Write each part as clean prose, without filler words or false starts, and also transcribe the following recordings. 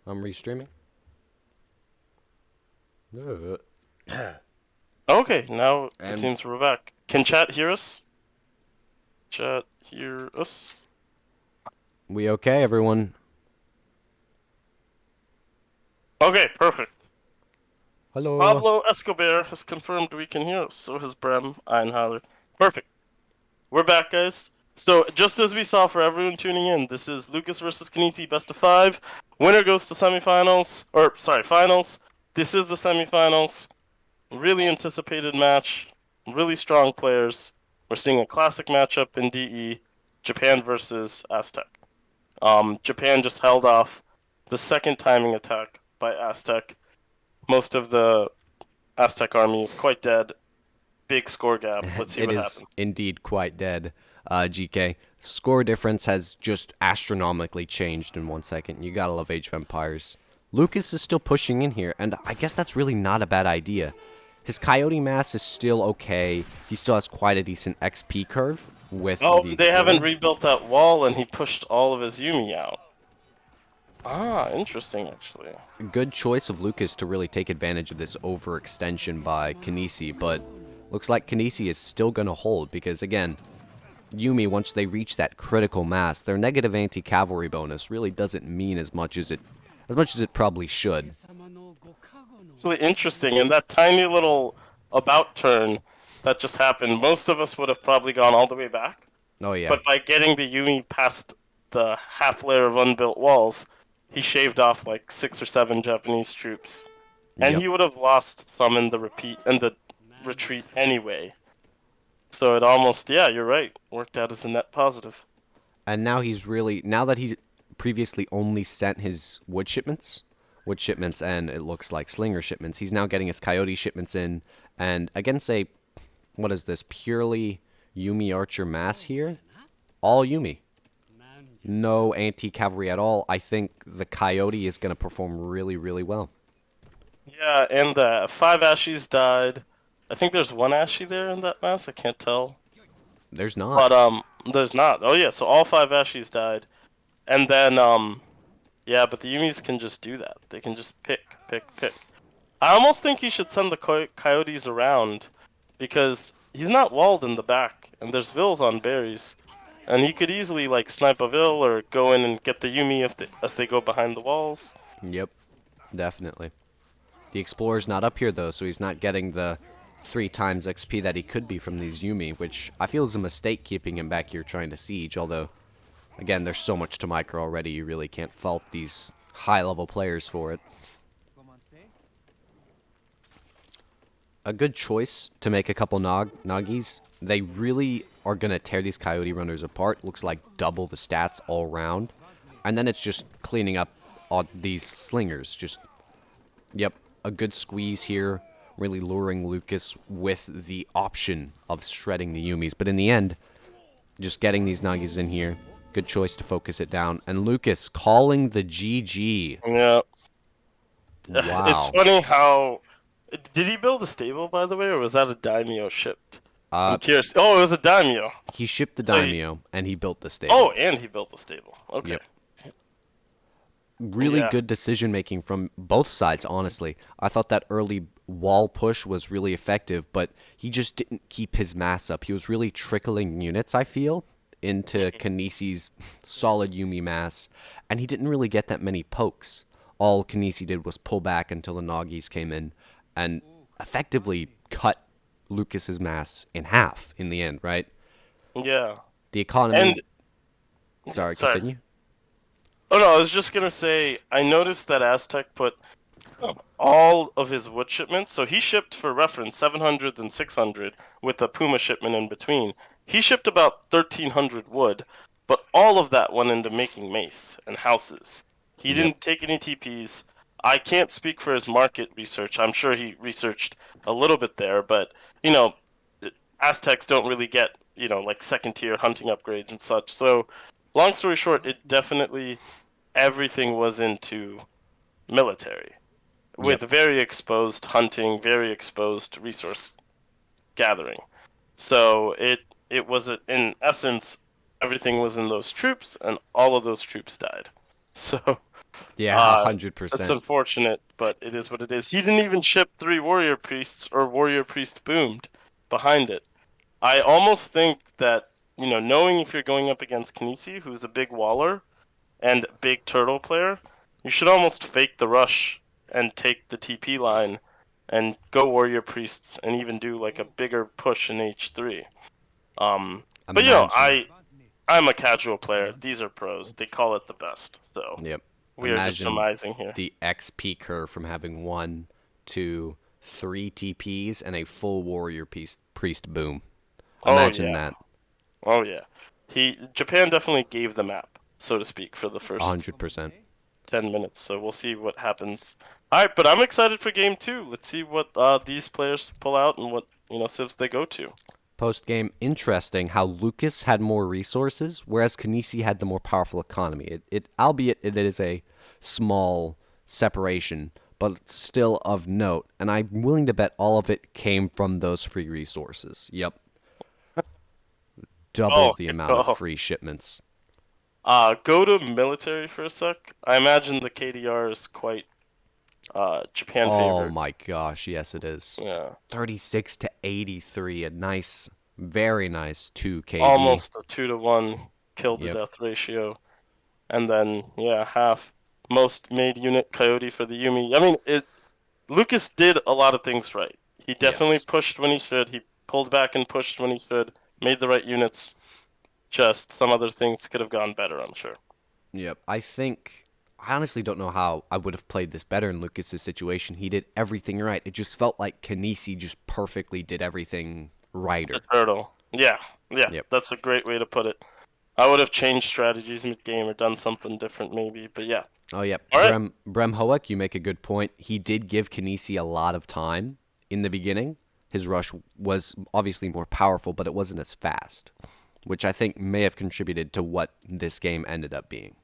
I'm restreaming. Okay, now it And seems we're back. Can chat hear us? Chat hear us? we okay, everyone? Okay, perfect. Hello. Pablo Escobar has confirmed we can hear us. So has Brem Einhaler. Perfect. We're back, guys. So, just as we saw for everyone tuning in, this is Lucas versus Kynesie best of five. Winner goes to semifinals, or sorry, finals. This is the semifinals. Really anticipated match. Really strong players. We're seeing a classic matchup in DE. Japan versus Aztec. Japan just held off the second timing attack by Aztec. Most of the Aztec army is quite dead. Big score gap. Let's see It what is happens. indeed quite dead, GK. Score difference has just astronomically changed in 1 second. You gotta love Age of Empires. Lucas is still pushing in here, and I guess that's really not a bad idea. His Coyote mass is still okay. He still has quite a decent XP curve with Oh, the they haven't Explorer. rebuilt that wall, and he pushed all of his Yumi out. Ah, interesting, actually. Good choice of Lucas to really take advantage of this overextension by Kynesie, but looks like Kynesie is still going to hold because, again, Yumi, once they reach that critical mass, their negative anti-cavalry bonus really doesn't mean as much as it probably should. Really interesting, and that tiny little about turn that just happened, most of us would have probably gone all the way back. Oh yeah, But by getting the Yumi past the half layer of unbuilt walls, he shaved off like 6 or 7 Japanese troops, and yep. he would have lost some in the retreat anyway. So it almost, yeah, you're right, worked out as a net positive. And now that he previously only sent his wood shipments, and it looks like slinger shipments, he's now getting his coyote shipments in, and against a what is this purely Yumi Archer mass here? All Yumi. No anti cavalry at all. I think the Coyote is going to perform really, really well. Yeah, and 5 Ashies died. I think there's one Ashie there in that mass. I can't tell, There's not. but there's not. Oh yeah, so all 5 Ashies died, and then yeah, but the Yumis can just do that. They can just pick, pick, pick. I almost think he should send the Coyotes around because he's not walled in the back, and there's Vills on berries, and he could easily like snipe a Vill or go in and get the Yumi as they go behind the walls. Yep, definitely. The Explorer's not up here, though, so he's not getting the 3 times XP that he could be from these Yumi, which I feel is a mistake keeping him back here trying to siege, although, again, there's so much to micro already, you really can't fault these high-level players for it. A good choice to make a couple Nagis. They really are going to tear these Coyote Runners apart. Looks like double the stats all round. And then it's just cleaning up all these Slingers. Just, yep, a good squeeze here. Really luring Lucas with the option of shredding the Yumis. But in the end, just getting these Nagis in here. Good choice to focus it down. And Lucas calling the GG. Yeah, it's Wow. funny how did he build a stable by the way, or was that a daimyo shipped? I'm Uh, curious. Oh, it was a daimyo. he shipped the So he, Daimyo, and he built the stable. oh, and he built a stable. Okay. Yep. Really Yeah. good decision making from both sides, honestly. I thought that early wall push was really effective, but he just didn't keep his mass up. He was really trickling units, I feel, into Kinese's solid Yumi mass, and he didn't really get that many pokes. All Kynesie did was pull back until the Nagis came in and effectively cut Lucas's mass in half in the end, right? Yeah. The economy. And Sorry, sorry. continue. Oh no, I was just gonna say I noticed that Aztec put all of his wood shipments. So he shipped, for reference, 700 and 600 with the Puma shipment in between. He shipped about 1,300 wood, but all of that went into making mace and houses. He Yep. didn't take any TPs. I can't speak for his market research. I'm sure he researched a little bit there, but you know, Aztecs don't really get, like second tier hunting upgrades and such. So, long story short, it definitely everything was into military with Yep. very exposed hunting, very exposed resource gathering. So it was in essence everything was in those troops, and all of those troops died. So, Yeah, uh, that's 100%. unfortunate, but it is what it is. He didn't even ship 3 Warrior Priests or Warrior Priest Boomed behind it. I almost think that, knowing if you're going up against Kynesie, who's a big waller and big turtle player, you should almost fake the rush and take the TP line and go Warrior Priests and even do like a bigger push in H3. Um, but Imagine. I'm a casual player. These are pros. They call it the best. So Yep. we are just Imagine surmising here. the XP curve from having 1, 2, 3 TPs and a full warrior priest boom. Oh Imagine yeah. that. Oh yeah. Japan definitely gave the map, so to speak, for the first 100%. 10 minutes. So we'll see what happens. All right, but I'm excited for game 2. Let's see what these players pull out and what, civs they go to. Post game, interesting how Lucas had more resources, whereas Kynesie had the more powerful economy. Albeit it is a small separation, but it's still of note, and I'm willing to bet all of it came from those free resources. Yep, double Oh, the good amount of call. free shipments. Go to military for a sec. I imagine the KDR is quite Japan Oh favored. my gosh, yes it is. Yeah. 36 to 83, a nice, very nice 2 KD. Almost a 2-to-1 kill to Yep, death ratio. And then, yeah, half most made unit Coyote for the Yumi. I mean, Lucas did a lot of things right. He definitely yes. pushed when he should. He pulled back and pushed when he should. Made the right units. Just some other things could have gone better, I'm sure. Yep. I honestly don't know how I would have played this better in Lucas's situation. He did everything right. It just felt like Kynesie just perfectly did everything The righter. turtle. Yeah, yeah, Yep. that's a great way to put it. I would have changed strategies mid game or done something different maybe, but yeah. Oh, yep. All right. Brem Hoek, you make a good point. He did give Kynesie a lot of time in the beginning. His rush was obviously more powerful, but it wasn't as fast, which I think may have contributed to what this game ended up being.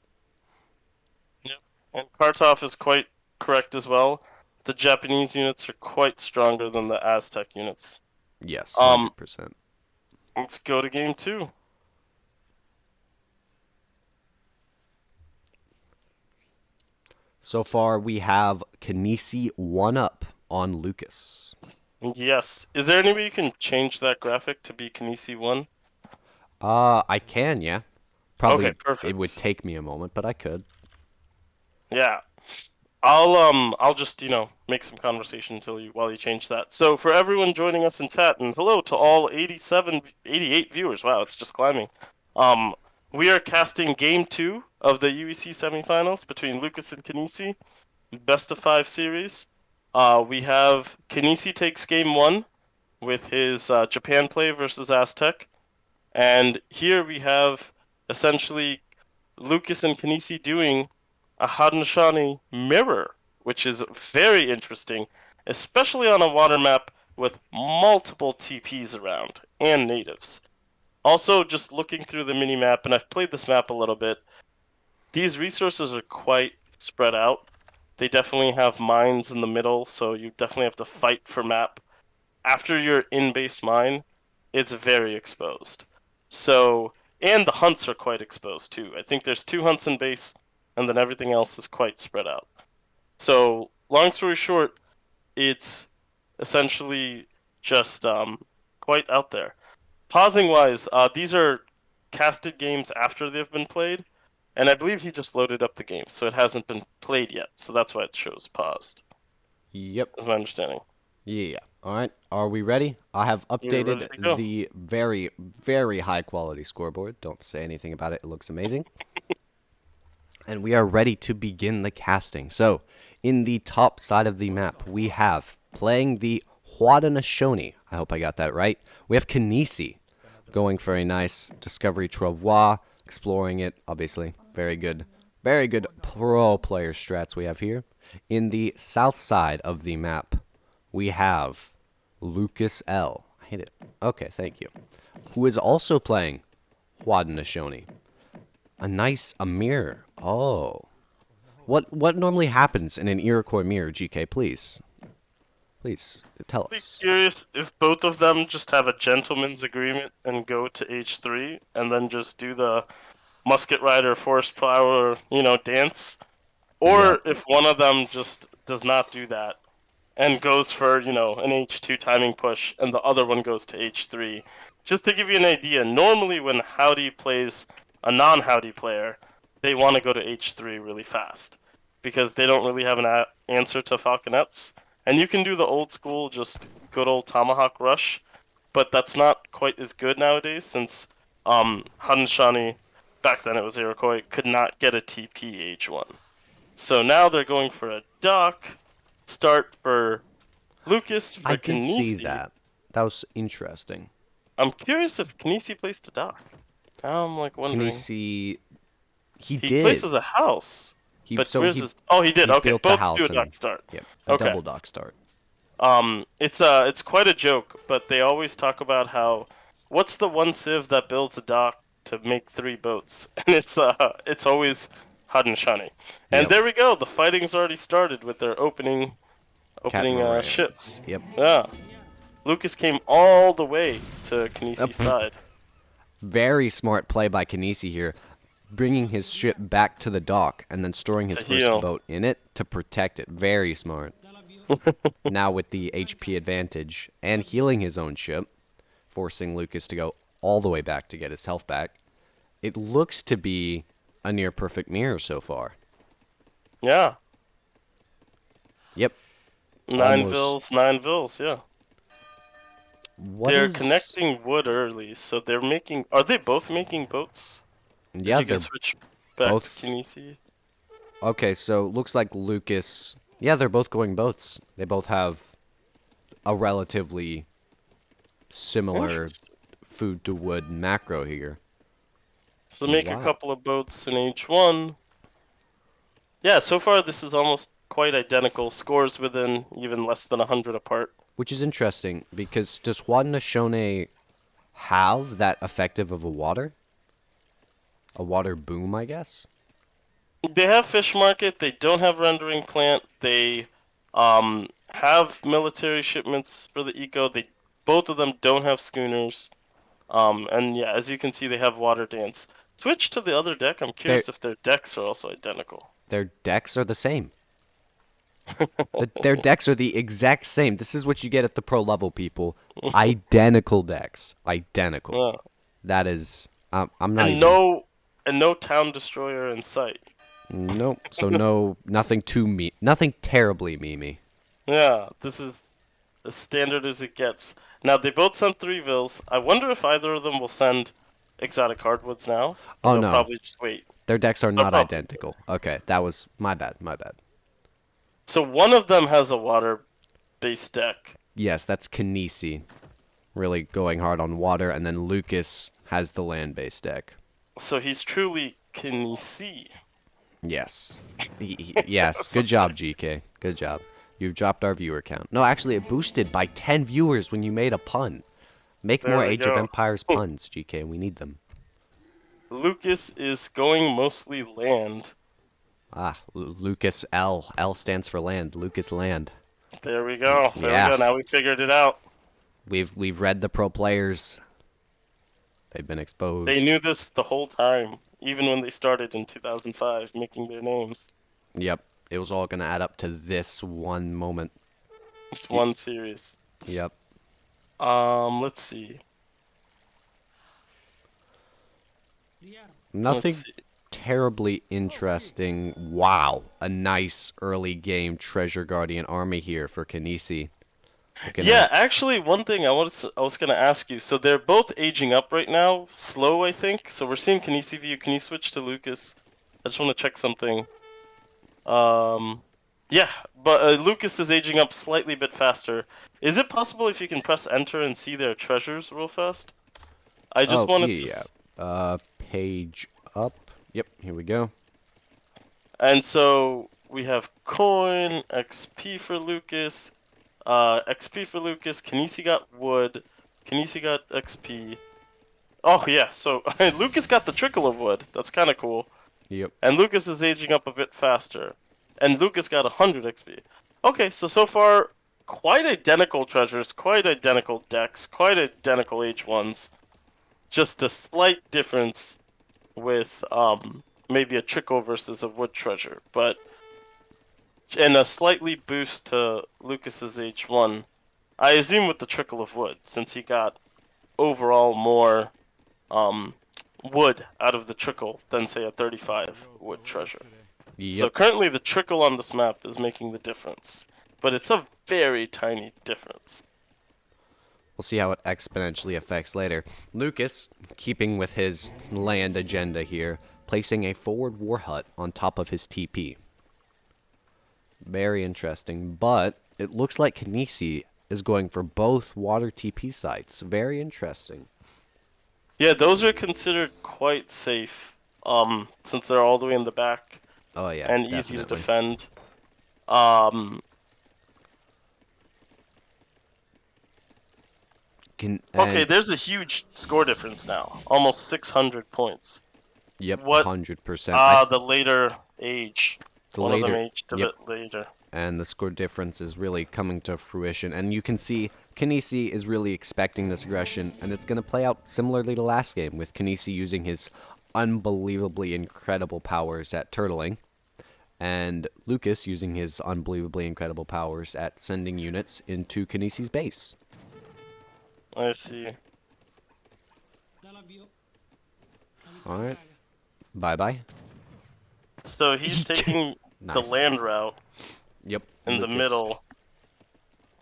Yep. And Kartov is quite correct as well. The Japanese units are quite stronger than the Aztec units. Yes, Um, 100%. let's go to game 2. So far, we have Kynesie 1 up on Lucas. Yes. Is there any way you can change that graphic to be Kynesie 1? I can, yeah. Okay, Probably it would perfect. take me a moment, but I could. Yeah. I'll just, make some conversation while you change that. So for everyone joining us in chat, and hello to all 87 88 viewers. Wow, it's just climbing. Um we are casting game 2 of the UEC semifinals between Lucas and Kynesie, best of 5 series. We have Kynesie takes game 1 with his Japan play versus Aztec, and here we have essentially Lucas and Kynesie doing a Haudenosaunee mirror, which is very interesting, especially on a water map with multiple TPs around and natives. Also, just looking through the mini map, and I've played this map a little bit, these resources are quite spread out. They definitely have mines in the middle, so you definitely have to fight for map. After your in base mine, it's very exposed. So, and the hunts are quite exposed too. I think there's 2 hunts in base, and then everything else is quite spread out. So, long story short, it's essentially just quite out there. Pausing wise, these are casted games after they've been played, and I believe he just loaded up the game, so it hasn't been played yet. So that's why it shows paused. Yep. Is my understanding. Yeah. All right. Are we ready? I have We're ready updated to go. the very, very high quality scoreboard. Don't say anything about it. It looks amazing. And we are ready to begin the casting. So, in the top side of the map, we have playing the Haudenosaunee. I hope I got that right. We have Kynesie going for a nice Discovery Travois, exploring it, obviously. Very good pro player strats we have here. In the south side of the map, we have LukasL. I hate it. Okay, thank you. Who is also playing Haudenosaunee. A mirror. Oh. What normally happens in an Iroquois mirror, GK, please? Please, tell Be us. curious if both of them just have a gentleman's agreement and go to H3 and then just do the Musket Rider, Forest Flower, dance. Yep. Or if one of them just does not do that and goes for, an H2 timing push and the other one goes to H3. Just to give you an idea, normally when Howdy plays a non-Howdy player, they want to go to H3 really fast because they don't really have an answer to Falconets. And you can do the old school, just good old Tomahawk Rush, but that's not quite as good nowadays since Hanshin, back then it was Iroquois, could not get a TP H1. So now they're going for a Dock start for Lucas I for did see Kynesie. that. That was interesting. I'm curious if Kynesie placed a Dock. Now I'm Can he wondering. see? He He did. places a house, He but so where's his? Oh, he did. he Okay, built the both do a house Dock and start. yep, a Okay. double dock start. It's quite a joke, but they always talk about how what's the one civ that builds a dock to make 3 boats, and it's always Hanshin. And Yep. there we go. The fighting's already started with their opening Catamarans. ships. Yep. Yeah. Lucas came all the way to Kynesie's Yep. side. Very smart play by Kynesie here, bringing his ship back to the dock and then storing his To first heal. boat in it to protect it. Very smart. Now with the HP advantage and healing his own ship, forcing Lucas to go all the way back to get his health back. It looks to be a near perfect mirror so far. Yeah. Yep. 9 Almost. vills, 9 vills, yeah. What They're is. connecting wood early, so they're making. Are they both making boats? If Yeah, you can they're switch back to both. Kynesie. Okay, so looks like Lucas. Yeah, they're both going boats. They both have a relatively similar Interesting. food to wood macro here. So make a Wow. couple of boats in H1. Yeah, so far this is almost quite identical. Scores within even less than 100 apart. Which is interesting because does Juan Nashone have that effective of a water? A water boom, I guess? They have fish market. They don't have rendering plant. They have military shipments for the eco. They both of them don't have schooners. And yeah, as you can see, they have water dance. Switch to the other deck. I'm Their curious if their decks are also identical. their decks are the same. Their decks are the exact same. This is what you get at the pro level, people. Identical decks. Identical. Yeah. That is. I'm not And even. no town destroyer in sight. Nope. So no, nothing too nothing terribly memey. Yeah, this is as standard as it gets. Now they both sent 3 vills. I wonder if either of them will send exotic hardwoods now, or Oh they'll no, probably just wait. their decks are They'll not probably. identical. Okay, that was my bad. My bad. So one of them has a water-based deck. Yes, that's Kynesie, really going hard on water, and then Lucas has the land-based deck. So he's truly Kynesie. Yes. Yes. So Good job, GK. Good job. You've dropped our viewer count. No, actually, it boosted by 10 viewers when you made a pun. Make there more we Age of go. Empires puns, GK. We need them. Lucas is going mostly land. Ah, Lucas L. L stands for land. Lucas Land. There we go. There we Yeah. go. Now we figured it out. We've read the pro players. They've been They exposed. knew this the whole time, even when they started in 2005 making their names. Yep. It was all gonna add up to this one moment. It's Y- one series. yep. Let's see. Let's Nothing see. terribly interesting. Wow. A nice early game Treasure Guardian army here for Kynesie. Looking Yeah, at. actually, one thing I was gonna ask you. So they're both aging up right now, slow, I think. So we're seeing Kynesie view. Can you switch to Lucas? I just want to check something. Um, yeah, but Lucas is aging up slightly bit faster. Is it possible if you can press enter and see their treasures real fast? I just Oh, wanted yeah, to. yeah. Page up. Yep, here we go. And so we have coin, XP for Lucas, XP for Lucas. Kynesie got wood. Kynesie got XP. Oh yeah, so Lucas got the trickle of wood. That's kind of cool. Yep. And Lucas is aging up a bit faster. And Lucas got 100 XP. Okay, so far, quite identical treasures, quite identical decks, quite identical H1s. Just a slight difference with maybe a trickle versus a wood treasure, but and a slightly boost to Lucas's H1. I assume with the trickle of wood, since he got overall more um, wood out of the trickle than say a 35 wood treasure. So Yep. currently the trickle on this map is making the difference, but it's a very tiny difference. We'll see how it exponentially affects later. Lucas, keeping with his land agenda here, placing a forward war hut on top of his TP. Very interesting, but it looks like Kynesie is going for both water TP sites. Very interesting. Yeah, those are considered quite safe, since they're all the way in the back Oh yeah, and easy to definitely. defend. Um, okay, And there's a huge score difference now, almost 600 points. yep, What? 100%. The later age. The One of them later, aged a yep, bit later. and the score difference is really coming to fruition. And you can see Kynesie is really expecting this aggression, and it's going to play out similarly to last game, with Kynesie using his unbelievably incredible powers at turtling, and Lucas using his unbelievably incredible powers at sending units into Kynesie's base. I see. Alright, bye-bye. So he's taking the Nice. land route Yep, in the Lucas. middle.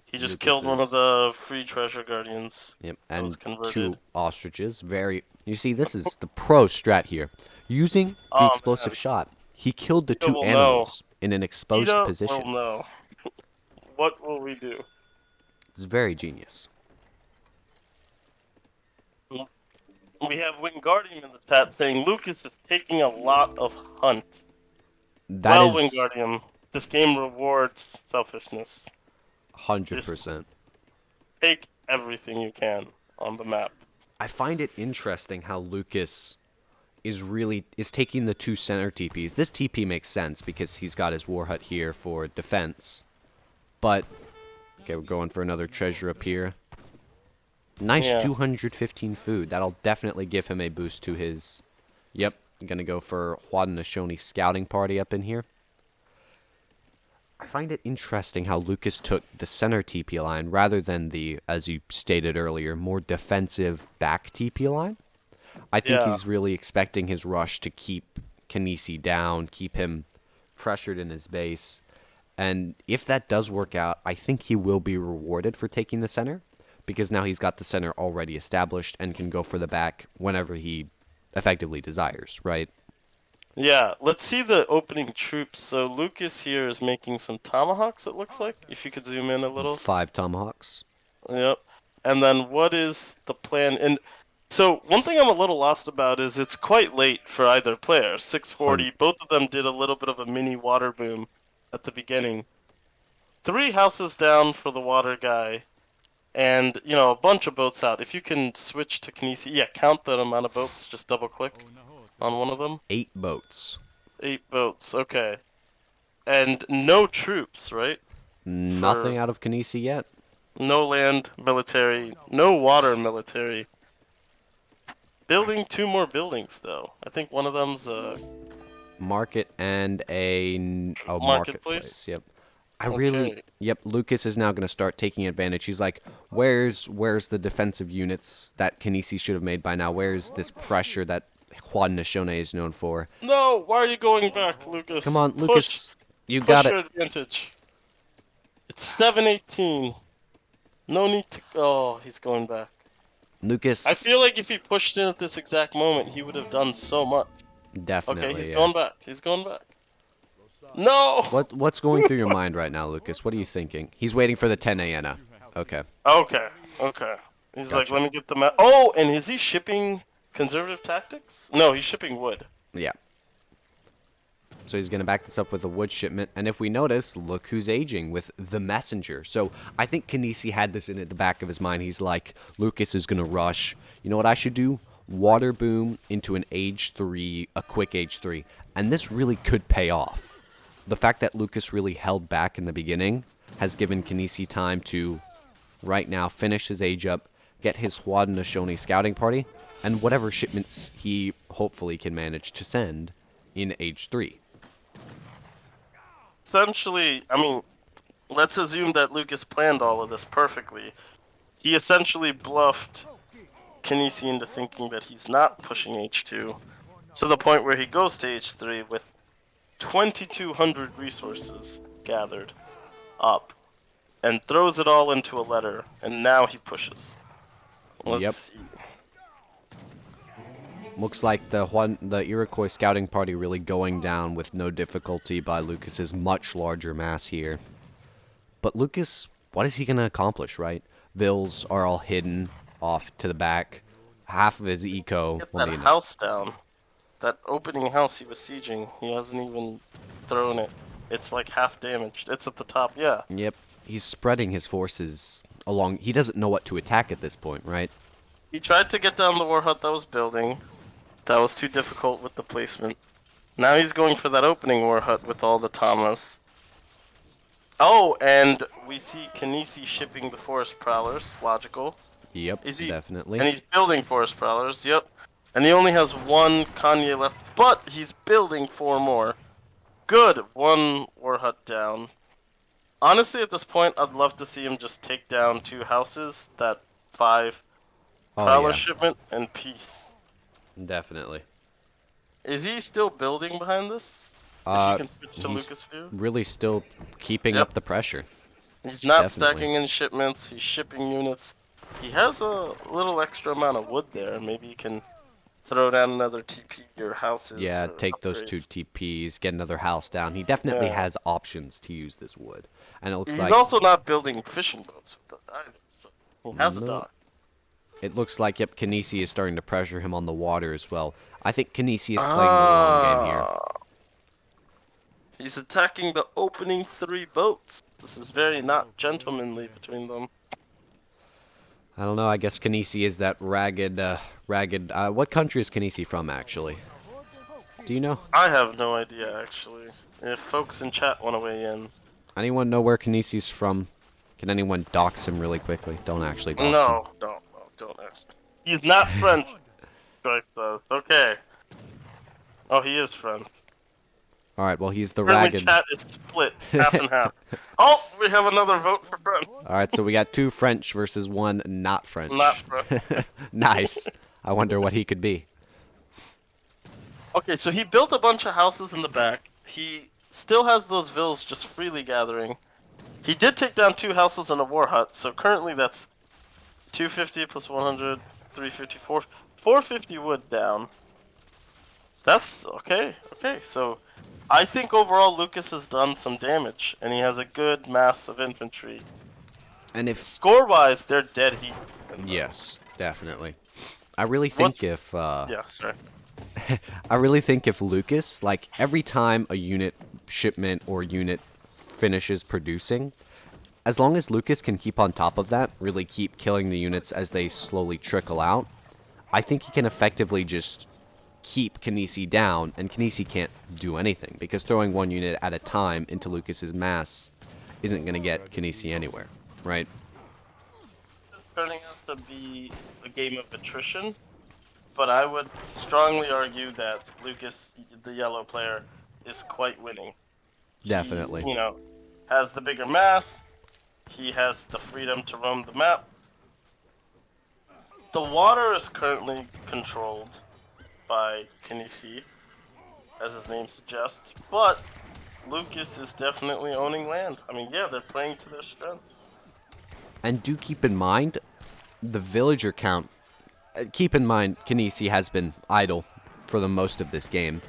He just Lucas killed one of is... the free treasure guardians Yep, that was and converted. 2 ostriches. Very... You see, this is the pro strat here. Using the Oh explosive man, shot, he killed the PETA 2 will know. animals in an exposed PETA will position. know. What will we do? It's very genius. We have Wingardium in the chat saying Lucas is taking a lot of hunt. That Well, is Wingardium, this game rewards selfishness. Just 100%. take everything you can on the map. I find it interesting how Lucas is taking the 2 center TPs. This TP makes sense because he's got his war hut here for defense. But okay, we're going for another treasure up here. Nice Yeah. 215 food. That'll definitely give him a boost to his... Yep, gonna go for Haudenosaunee scouting party up in here. I find it interesting how Lucas took the center TP line rather than the, as you stated earlier, more defensive back TP line. I think Yeah. he's really expecting his rush to keep Kynesie down, keep him pressured in his base. And if that does work out, I think he will be rewarded for taking the center, because now he's got the center already established and can go for the back whenever he effectively desires, right? Yeah, let's see the opening troops. So Lucas here is making some tomahawks, it looks like. If you could zoom in a little. 5 tomahawks. Yep. And then what is the plan? And so one thing I'm a little lost about is it's quite late for either player. 640. Both of them did a little bit of a mini water boom at the beginning. 3 houses down for the water guy. And, a bunch of boats out. If you can switch to Kynesie, yeah, count the amount of boats. Just double click on one of them. 8 boats. 8 boats, okay. And no troops, right? For Nothing out of Kynesie yet. no land military, no water military. Building 2 more buildings, though. I think one of them's a Market and a marketplace. marketplace. Yep. Okay. Yep. Lucas is now going to start taking advantage. He's like, where's the defensive units that Kynesie should have made by now? Where's this pressure that Haudenosaunee is known for? No, why are you going back, Come Lucas? on, Push, Lucas, you got push it. your advantage. It's 718. No need to. Oh, he's going back. I Lucas, feel like if he pushed in at this exact moment, he would have done so much. Okay, he's definitely, yeah. going back. He's going back. No! What's going through your mind right now, Lucas? What are you thinking? He's waiting for the 10 ANA. Okay, Okay, okay. He's like, gotcha. let me get the map. Oh, and is he shipping conservative tactics? No, he's shipping wood. Yeah. So he's going to back this up with a wood shipment. And if we notice, look who's aging with the messenger. So I think Kynesie had this in at the back of his mind. He's like, Lucas is going to rush. You know what I should do? Water boom into an age 3, a quick age 3. And this really could pay off. The fact that Lucas really held back in the beginning has given Kynesie time to, right now, finish his age up, get his Haudenosaunee scouting party, and whatever shipments he hopefully can manage to send in H3. Essentially, I mean, let's assume that Lucas planned all of this perfectly. He essentially bluffed Kynesie into thinking that he's not pushing H2 to the point where he goes to H3 with 2,200 resources gathered up and throws it all into a letter, and now he pushes. Let's Yep. see. Looks like the Iroquois scouting party really going down with no difficulty by Lucas's much larger mass here. But Lucas, what is he going to accomplish, right? Vills are all hidden off to the back. Half of his eco. Get Well, that you know. house down. That opening house he was sieging, he hasn't even thrown it. It's like half damaged. It's at the top, yeah. Yep. He's spreading his forces along. He doesn't know what to attack at this point, right? He tried to get down the war hut that was building. That was too difficult with the placement. Now he's going for that opening war hut with all the Tamas. Oh, and we see Kynesie shipping the forest prowlers. Logical. Yep, Is he? definitely. And he's building forest prowlers. Yep. And he only has one Kanye left, but he's building 4 more. Good. 1 war hut down. Honestly, at this point, I'd love to see him just take down 2 houses. That 5 Oh, prowler yeah, shipment and peace. definitely. Is he still building behind this? If you can switch to He's Lucas view. really still keeping Yep. up the pressure. He's not Definitely. stacking in shipments. He's shipping units. He has a little extra amount of wood there. Maybe he can throw down another TP or houses Yeah, or take those 2 upgrades. TPs, get another house down. He definitely Yeah. has options to use this wood. And it looks He's like also not building fishing boats with it either. So he has a no. dock. It looks like yep, Kynesie is starting to pressure him on the water as well. I think Kynesie is playing the long game here. He's attacking the opening 3 boats. This is very not gentlemanly between them. I don't know. I guess Kynesie is that ragged. What country is Kynesie from, actually? Do you know? I have no idea, actually. If folks in chat want to weigh in. Anyone know where Kynesie's from? Can anyone dox him really quickly? Don't actually dox him. No, don't ask. He's not French, Strike says. Okay. Oh, he is French. All right. Well, he's the Currently, ragged. chat is split, half and half. Oh, we have another vote for French. All right. So we got 2 French versus 1 not French. Not French. Nice. I wonder what he could be. Okay, so he built a bunch of houses in the back. He still has those villas just freely gathering. He did take down 2 houses and a war hut, so currently that's 250 plus 100, 350, 450 wood down. That's okay. Okay, so I think overall Lucas has done some damage, and he has a good mass of infantry. And if Score-wise, they're dead heat. yes, definitely. I really think if Yeah, sorry. I really think if Lucas, like every time a unit shipment or unit finishes producing, as long as Lucas can keep on top of that, really keep killing the units as they slowly trickle out, I think he can effectively just keep Kynesie down, and Kynesie can't do anything, because throwing 1 unit at a time into Lucas's mass isn't going to get Kynesie anywhere, right? It's turning out to be a game of attrition, but I would strongly argue that Lucas, the yellow player, is quite winning. Definitely. He, has the bigger mass. He has the freedom to roam the map. The water is currently controlled by Kynesie, as his name suggests, but Lucas is definitely owning land. I mean, yeah, they're playing to their strengths. And do keep in mind, the villager count. Keep in mind, Kynesie has been idle for the most of this game,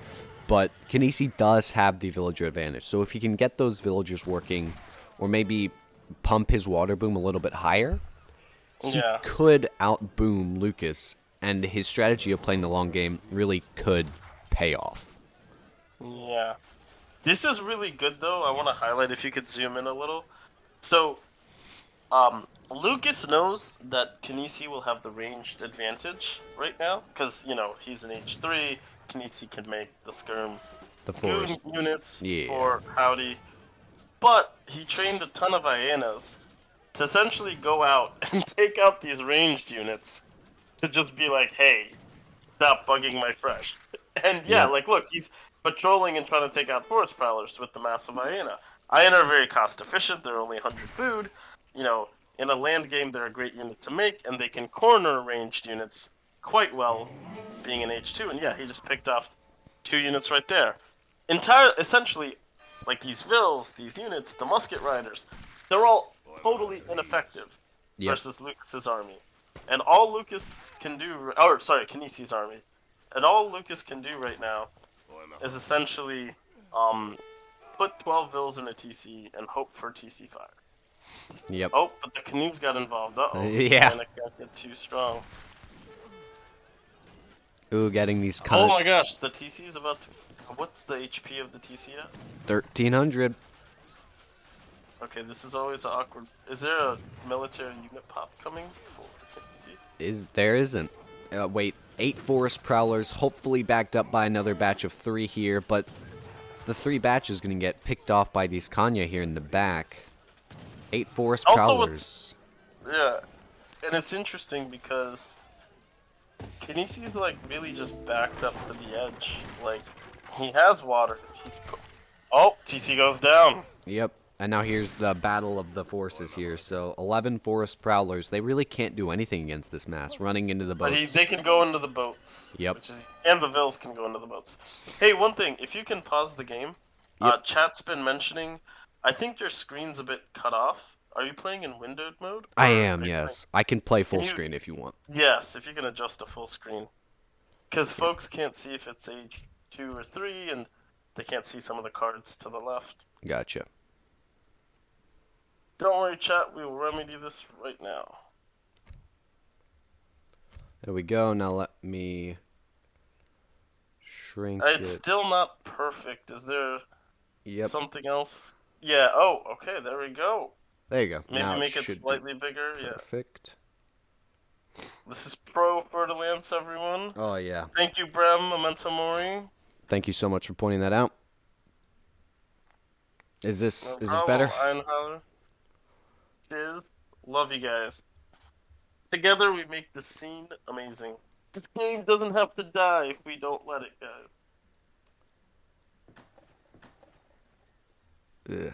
but Kynesie does have the villager advantage. So if he can get those villagers working, or maybe pump his water boom a little bit higher, he could outboom Lucas, and his strategy of playing the long game really could pay off. Yeah. This is really good, though. I want to highlight, if you could zoom in a little. So, Lucas knows that Kynesie will have the ranged advantage right now, because, he's an H3, Kynesie can make the skirm The forest. goon units Yeah. for Howdy, but he trained a ton of hyenas to essentially go out and take out these ranged units to just be like, hey, stop bugging my friend. And yeah, Yep. like, look, he's patrolling and trying to take out forest prowlers with the massive hyena. Hyena are very cost efficient. They're only 100 food. You know, in a land game, they're a great unit to make, and they can corner ranged units quite well, being an H2. And yeah, he just picked off 2 units right there. Essentially, like these vills, these units, the musket riders, they're all totally ineffective Yep. versus Lucas's army. And all Lucas can do, or sorry, Kynesie's army, and all Lucas can do right now is essentially put 12 vills in a TC and hope for TC fire. Yep. Oh, but the canoes got involved. Uh-oh. Yeah. Mana can't get too strong. Ooh, getting these Oh cut. my gosh, the TC is about to... What's the HP of the TC at? 1300. Okay, this is always awkward. Is there a military unit pop coming for Kynesie? There isn't. Wait, 8 forest prowlers, hopefully backed up by another batch of 3 here, but the 3 batches gonna get picked off by these Kanya here in the back. 8 forest Also, what's... prowlers. Yeah, and it's interesting because Kynesie's like really just backed up to the edge. Like, he has water. Oh, TC goes down. Yep. And now here's the battle of the forces here. So 11 forest prowlers. They really can't do anything against this mass. Running into the But boats. they can go into the boats, Yep. and the vills can go into the boats. Hey, one thing, if you can pause the game, Yep. chat's been mentioning, I think your screen's a bit cut off. Are you playing in windowed mode? Or I are am, you yes. I can play full Can you- screen if you want. Yes, if you can adjust to full screen, because Yep. folks can't see if it's age 2 or 3, and they can't see some of the cards to the left. Gotcha. Don't worry, chat. We will remedy this right now. There we go. Now let me shrink It's it. still not perfect. Is there Yep. something else? Yeah. Oh, okay. There we go. There you go. Maybe Now it make it should be slightly bigger. Yeah. perfect. This is Pro FerDE, everyone. Oh, yeah. Thank you, Brem, Memento Mori. Thank you so much for pointing that out. Is No this problem, better? Einhaler. Cheers. Love you guys. Together we make the scene amazing. This game doesn't have to die if we don't let it, guys. Ugh.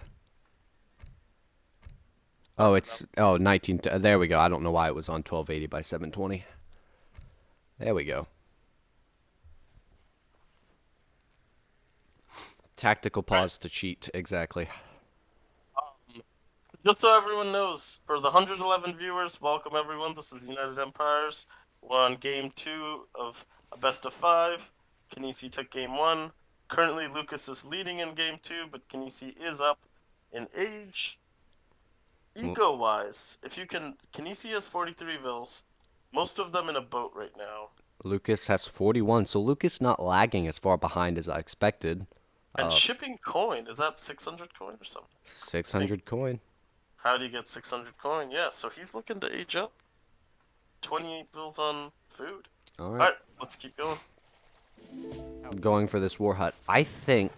Oh, it's 19. There we go. I don't know why it was on 1280 by 720. There we go. Tactical pause to cheat. Exactly. Just so everyone knows, for the 111 viewers, welcome everyone. This is United Empires. We're on game 2 of a best of 5. Kynesie took game 1. Currently, Lucas is leading in game 2, but Kynesie is up in age. Eco-wise, if you can, Kynesie has 43 vills, most of them in a boat right now. Lucas has 41, so Lucas not lagging as far behind as I expected. And shipping coin, is that 600 coin or something? 600 coin. How do you get 600 coin? Yeah, so he's looking to age up. 28 bills on food. All All right. right, let's keep going. Going for this war hut. I think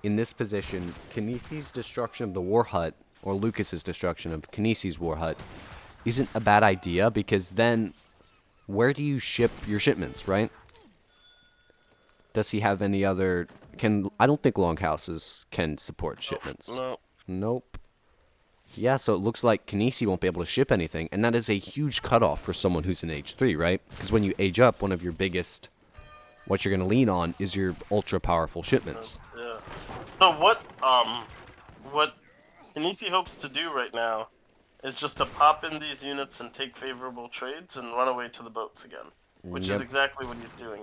in this position, Kynesie's destruction of the war hut, or Lucas's destruction of Kynesie's war hut, isn't a bad idea, because then where do you ship your shipments, right? Does he have any other... I don't think longhouses can support shipments. No. Nope. Yeah, so it looks like Kynesie won't be able to ship anything, and that is a huge cutoff for someone who's in age 3, right? Because when you age up, one of your biggest... What you're going to lean on is your ultra-powerful shipments. Yeah. So what Kynesie hopes to do right now is just to pop in these units and take favorable trades and run away to the boats again, which is exactly what he's doing.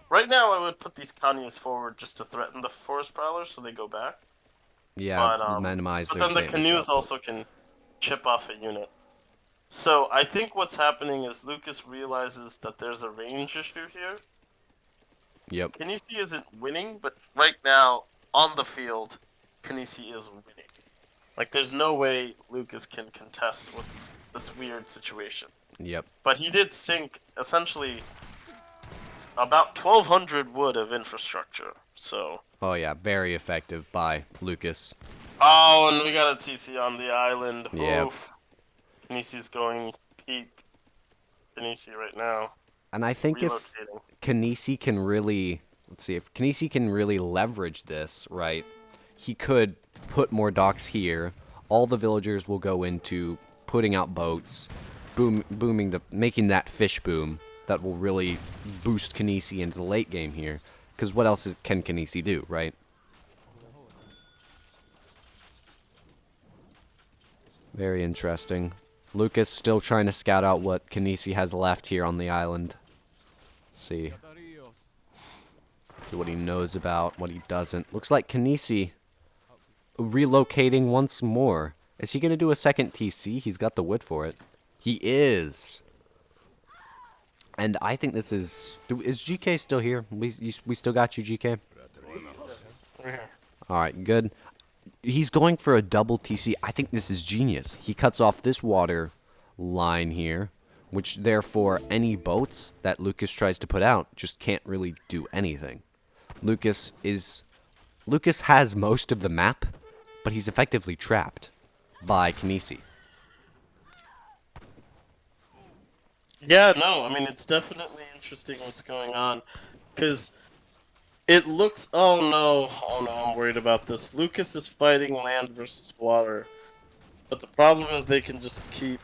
Right now, I would put these Kanyes forward just to threaten the forest prowlers so they go back. Yeah, minimize but their then the damage canoes output. also can chip off a unit. So I think what's happening is Lucas realizes that there's a range issue here. Yep. Kynesie isn't winning, but right now, on the field, Kynesie is winning. Like, there's no way Lucas can contest what's this weird situation. Yep. But he did sink, essentially, about 1,200 wood of infrastructure, so... Oh, yeah, very effective by Lucas. Oh, and we got a TC on the island. Yep. Oof. Kynesie's going peak Kynesie right now. And I think if relocating. Kynesie can really, let's see, if Kynesie can really leverage this, right, he could put more docks here. All the villagers will go into putting out boats, making that fish boom that will really boost Kynesie into the late game here. Because what else can Kynesie do, right? Very interesting. Lucas still trying to scout out what Kynesie has left here on the island. See what he knows about, what he doesn't. Looks like Kynesie relocating once more. Is he going to do a second TC? He's got the wood for it. He is. And I think this is... Is GK still here? We still got you, GK? We're here. Alright, good. He's going for a double TC. I think this is genius. He cuts off this water line here, which therefore any boats that Lucas tries to put out just can't really do anything. Lucas has most of the map, but he's effectively trapped by Kynesie. Yeah, no, I mean, it's definitely interesting what's going on. Because it looks. Oh no, I'm worried about this. Lucas is fighting land versus water. But the problem is they can just keep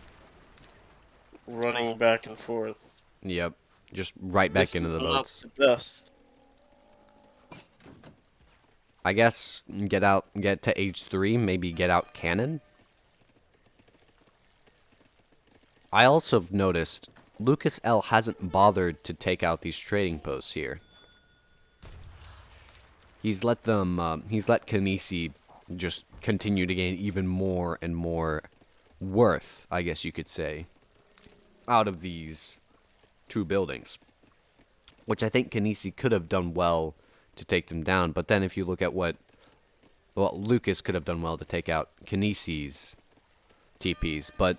running back and forth. Yep. Just right back This into is the not boats. the best. I guess get to H3, maybe get out cannon. I also have noticed LukasL hasn't bothered to take out these trading posts here. He's let Kynesie just continue to gain even more and more worth, I guess you could say, out of these two buildings. Which I think Kynesie could have done well to take them down. But then if you look at well, Lucas could have done well to take out Kynesie's TPs. But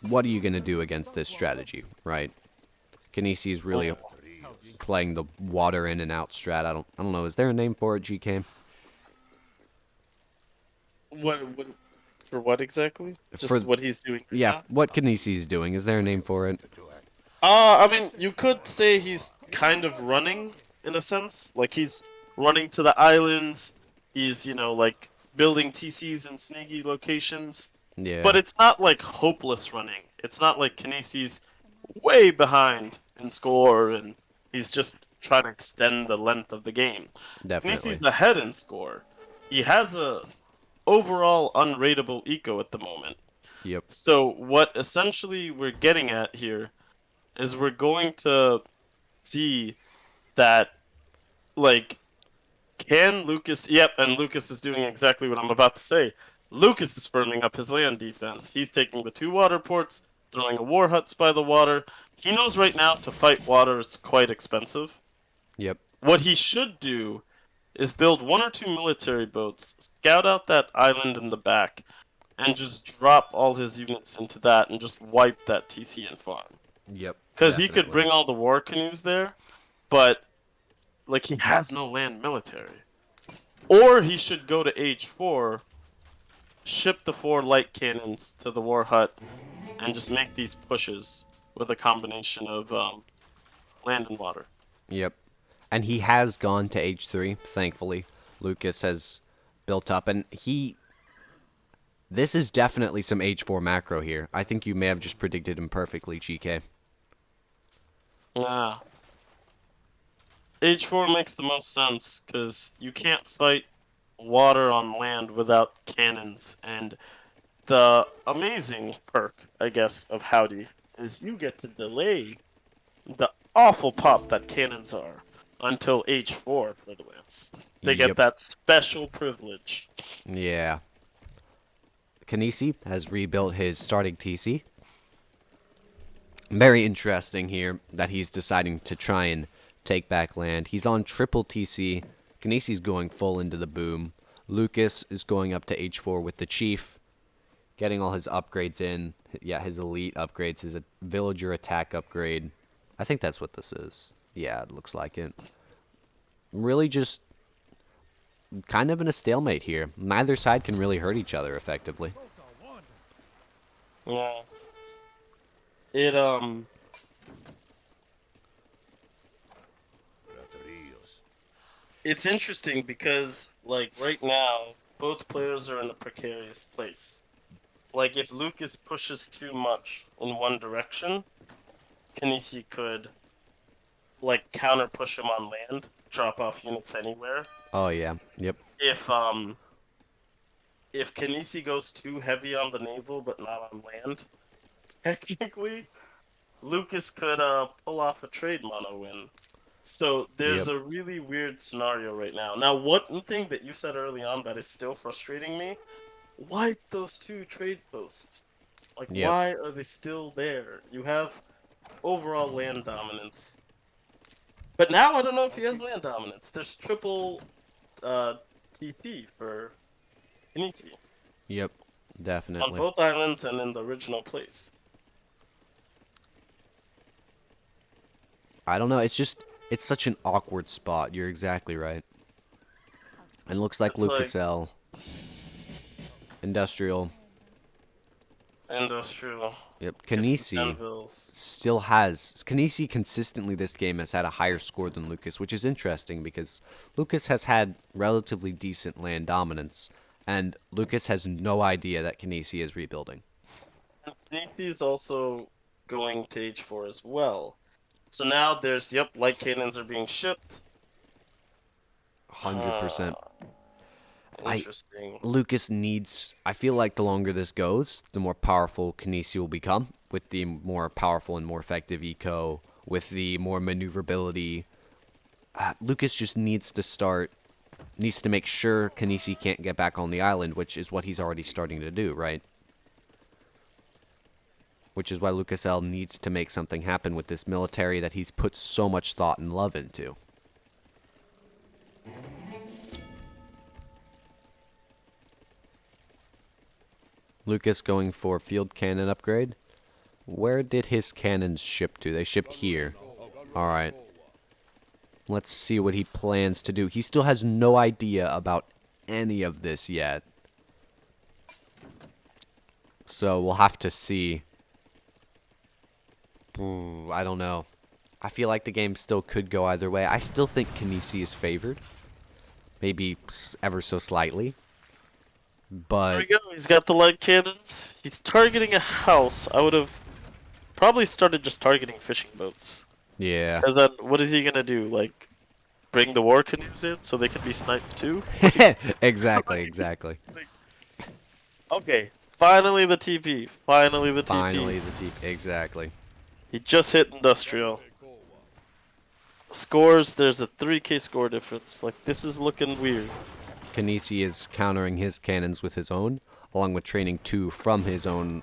what are you going to do against this strategy, right? Kynesie's really playing the water in and out strat. I don't know. Is there a name for it, GK? What for what exactly? For Just what he's doing right yeah, now? what Kynesie's doing. Is there a name for it? I mean, you could say he's kind of running in a sense. Like he's running to the islands. He's, like building TCs in sneaky locations. But Yeah, it's not like hopeless running. It's not like Kynesie's way behind in score and he's just trying to extend the length of the game. definitely. Kynesie's ahead in score. He has a overall unrateable eco at the moment. Yep. So what essentially we're getting at here is we're going to see that, like, can Lucas. Yep, and Lucas is doing exactly what I'm about to say. Lucas is firming up his land defense. He's taking the two water ports, throwing a war huts by the water. He knows right now to fight water, it's quite expensive. Yep. What he should do is build one or two military boats, scout out that island in the back, and just drop all his units into that and just wipe that TC and farm. Yep. Because he could Definitely. bring all the war canoes there, but like he has no land military. Or he should go to H4, ship the 4 light cannons to the war hut, and just make these pushes with a combination of land and water. Yep. And he has gone to H3, thankfully. Lucas has built up, and this is definitely some H4 macro here. I think you may have just predicted him perfectly, GK. Yeah. H4 makes the most sense, because you can't fight water on land without cannons, and the amazing perk, I guess, of Howdy is you get to delay the awful pop that cannons are until H4 for the Lance. They get Yep. that special privilege. Yeah. Kynesie has rebuilt his starting TC. Very interesting here that he's deciding to try and take back land. He's on triple TC. Kynesi's going full into the boom. Lucas is going up to H4 with the Chief, getting all his upgrades in. Yeah, his elite upgrades, his villager attack upgrade. I think that's what this is. Yeah, it looks like it. Really just kind of in a stalemate here. Neither side can really hurt each other effectively. Yeah. It it's interesting because, like, right now, both players are in a precarious place. Like, if Lucas pushes too much in one direction, Kynesie could, like, counter push him on land, drop off units anywhere. Oh yeah. Yep. If um if Kynesie goes too heavy on the naval but not on land, technically Lucas could pull off a trade mono win. So there's Yep. a really weird scenario right now. Now, one thing that you said early on that is still frustrating me, wipe those two trade posts. Like, Yep. why are they still there? You have overall land dominance. But now I don't know if he has land dominance. There's triple uh, TP for Kynesie Yep. on Definitely. both islands and in the original place. I don't know. It's such an awkward spot. You're exactly right. And looks like It's like LukasL Industrial. industrial. Yep. Gets the Kynesie Danvilles. still has Kynesie consistently this game has had a higher score than Lucas, which is interesting because Lucas has had relatively decent land dominance, and Lucas has no idea that Kynesie is rebuilding. Kynesie is also going to H4 as well. So now there's, yep, light cannons are being shipped. Huh, 100%. I interesting. Lucas needs. I feel like the longer this goes, the more powerful Kynesie will become, with the more powerful and more effective eco, with the more maneuverability. Lucas just needs to make sure Kynesie can't get back on the island, which is what he's already starting to do, right? Which is why LukasL needs to make something happen with this military that he's put so much thought and love into. Lucas going for field cannon upgrade. Where did his cannons ship to? They shipped here. Alright. Let's see what he plans to do. He still has no idea about any of this yet. So we'll have to see. Ooh, I don't know. I feel like the game still could go either way. I still think Kynesie is favored. Maybe ever so slightly. There But, we go. He's got the light cannons. He's targeting a house. I would have probably started just targeting fishing boats. yeah. Because then, what is he gonna do? Like, bring the war canoes in so they can be sniped too? Exactly, Like, exactly. like, okay, finally the TP. Finally the TP. Finally, exactly. He just hit industrial. Scores, there's a 3k score difference. Like, this is looking weird. Kynesie is countering his cannons with his own, along with training two from his own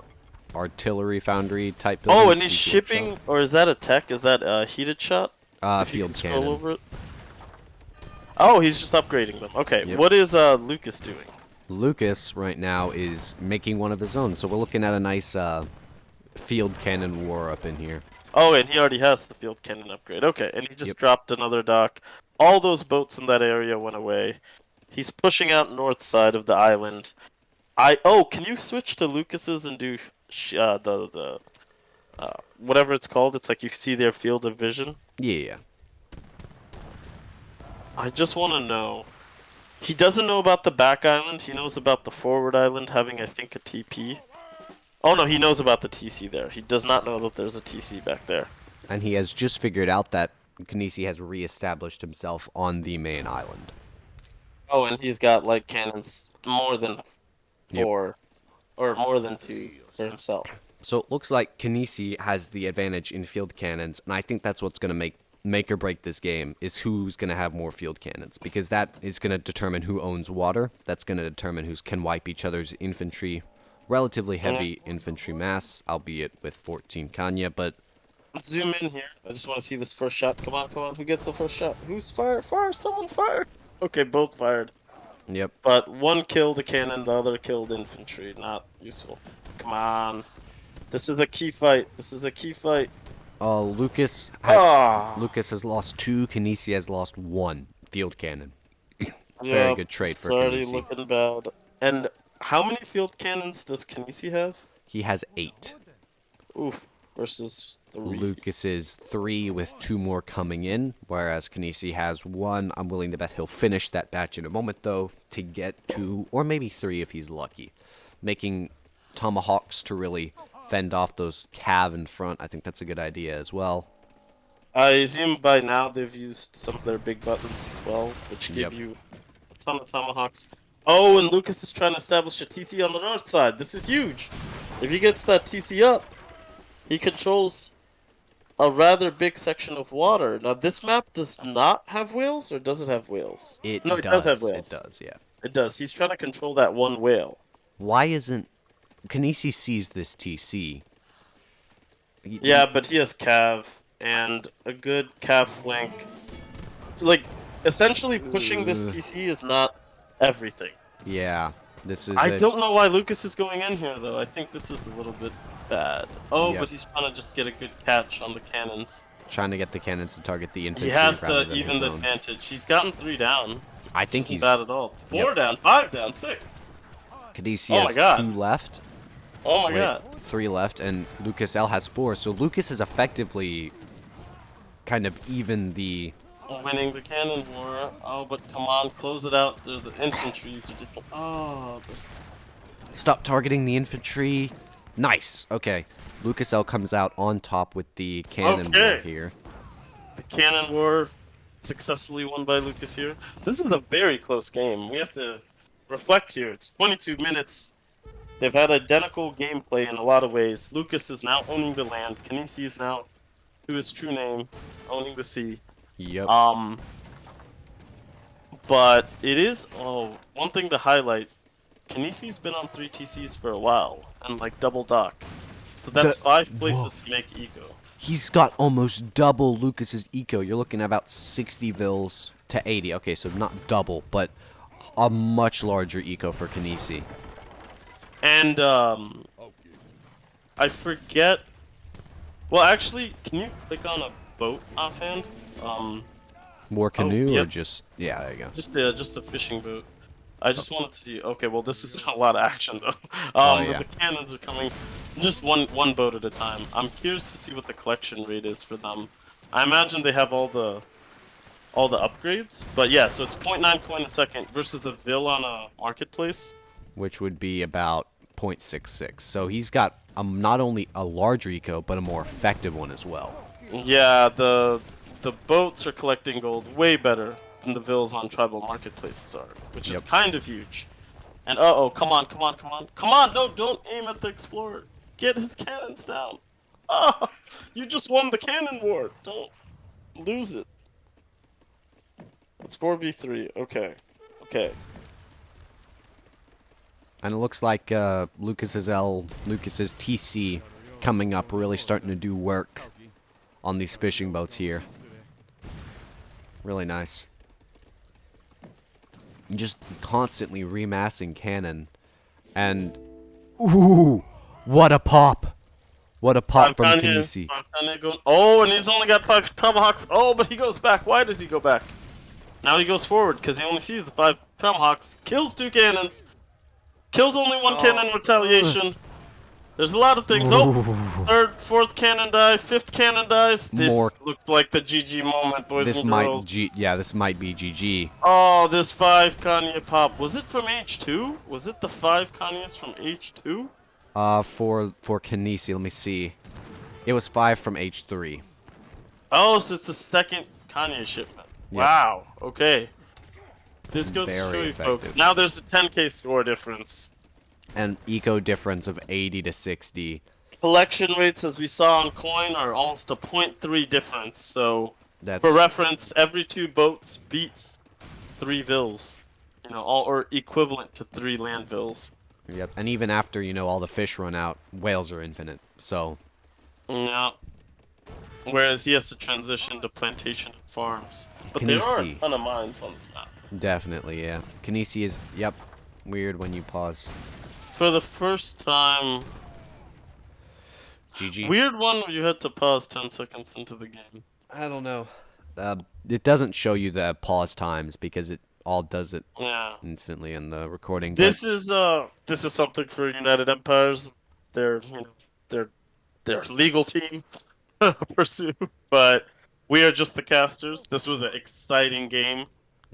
artillery foundry type Oh, buildings. and he's Siege workshop. shipping, or is that a tech? Is that a heated shot? If you can Field scroll cannon. over it. Oh, he's just upgrading them. Okay, Yep. what is Lucas doing? Lucas right now is making one of his own, so we're looking at a nice field cannon war up in here. Oh, and he already has the field cannon upgrade. Okay, and he just Yep. dropped another dock. All those boats in that area went away. He's pushing out north side of the island. Can you switch to Lucas's and do the whatever it's called? It's like you see their field of vision. Yeah. I just want to know. He doesn't know about the back island. He knows about the forward island having, I think, a TP. Oh no, he knows about the TC there. He does not know that there's a TC back there. And he has just figured out that Kynesie has reestablished himself on the main island. Oh, and he's got like cannons more than Yep. four, or more than two for himself. So it looks like Kynesie has the advantage in field cannons, and I think that's what's going to make or break this game is who's going to have more field cannons, because that is going to determine who owns water. That's going to determine who can wipe each other's infantry, relatively heavy infantry mass, albeit with 14 Kanya, but Let's zoom in here. I just want to see this first shot. Come on, come on. Who gets the first shot? Who's fired? Fire! Someone fired! Okay, both fired. yep. But one killed the cannon, the other killed infantry. Not useful. Come on. This is a key fight. This is a key fight. Ah! Lucas has lost two. Kynesie has lost one field cannon. Very Yep, good trade it's for already Kynesie. looking bad. And how many field cannons does Kynesie have? He has 8. Oof. versus 3. Lucas is 3 with 2 more coming in, whereas Kynesie has 1. I'm willing to bet he'll finish that batch in a moment, though, to get 2, or maybe 3 if he's lucky. Making tomahawks to really fend off those cav in front, I think that's a good idea as well. I assume by now they've used some of their big buttons as well, which give Yep. you a ton of tomahawks. Oh, and Lucas is trying to establish a TC on the north side. This is huge. If he gets that TC up, he controls a rather big section of water. Now, this map does not have whales, or does it have whales? No, it does have It whales. does, yeah. It does. He's trying to control that one whale. Why isn't... Kynesie sees this TC. Yeah, but he has cav, and a good cav flank. Like, essentially pushing this TC is not everything. Yeah, this is I a... don't know why Lucas is going in here, though. I think this is a little bit bad. Oh, Yep. but he's trying to just get a good catch on the cannons. Trying to get the cannons to target the infantry He has rather to than even his the own. advantage. He's gotten 3 down. I think Isn't he's... bad at all. 4 Yep. down, 5 down, 6. Kynesie Oh my has God. 2 left. Oh my Wait, god. 3 left, and LukasL has 4. So Lucas is effectively kind of even the... Winning the cannon war. Oh, but come on, close it out. There's the infantries are different. Oh, this is... Stop targeting the infantry. Nice. Okay. LukasL comes out on top with the cannon war Okay. here. The cannon war successfully won by Lucas here. This is a very close game. We have to reflect here. It's 22 minutes. They've had identical gameplay in a lot of ways. Lucas is now owning the land. Kynesie is now, to his true name, owning the sea. Yep. But it is, one thing to highlight. Kynesie's been on 3 TCs for a while, and like double dock. So that's 5 places to make eco. He's got almost double Lucas's eco. You're looking at about 60 vils to 80. Okay, so not double, but a much larger eco for Kynesie. And, I forget... Well, actually, can you click on a boat offhand? More canoe or yep. just... Yeah, there you go. Just a fishing boat. I just wanted to see... Okay, well, this is a lot of action, though. Yeah. The cannons are coming just one boat at a time. I'm curious to see what the collection rate is for them. I imagine they have all the upgrades. But yeah, so it's 0.9 coin a second versus a vil on a marketplace. Which would be about 0.66. So he's got not only a larger eco, but a more effective one as well. Yeah, the boats are collecting gold way better than the vils on tribal marketplaces are, which is kind of huge. And uh-oh, come on, come on, come on. Come on, no, don't aim at the explorer. Get his cannons down. Oh, you just won the cannon war. Don't lose it. It's 4v3. Okay. Okay. And it looks like Lucas's TC coming up, really starting to do work on these fishing boats here. Really nice. Just constantly remassing cannon. And... Ooh! What a pop! What a pop from Kynesie. Oh, and he's only got 5 tomahawks. Oh, but he goes back. Why does he go back? Now he goes forward, because he only sees the 5 tomahawks. Kills 2 cannons. Kills only 1 cannon in retaliation. There's a lot of things. Oh, 3rd, 4th cannon die, 5th cannon dies. This looks like the GG moment, boys and girls. This might be GG. Oh, this 5 Kanye pop. Was it from H2? Was it the 5 Kanyes from H2? For Kynesie, let me see. It was 5 from H3. Oh, so it's the 2nd Kanye shipment. Yep. Wow, okay. This goes to show you, effective. folks. Now there's a 10k score difference. And eco difference of 80 to 60. Collection rates, as we saw on coin, are almost a 0.3 difference. So, That's... for reference, every 2 boats beats 3 vils. You know, or equivalent to 3 land vils. Yep, and even after, all the fish run out, whales are infinite, so... Yeah. Whereas he has to transition to plantation and farms. But Kynesie. there are a ton of mines on this map. Definitely, yeah. Kynesie is, weird when you pause. For the first time... GG. Weird one where you had to pause 10 seconds into the game. I don't know. It doesn't show you the pause times because it all does it instantly in the recording. This is something for United Empires. They're their legal team pursue. But we are just the casters. This was an exciting game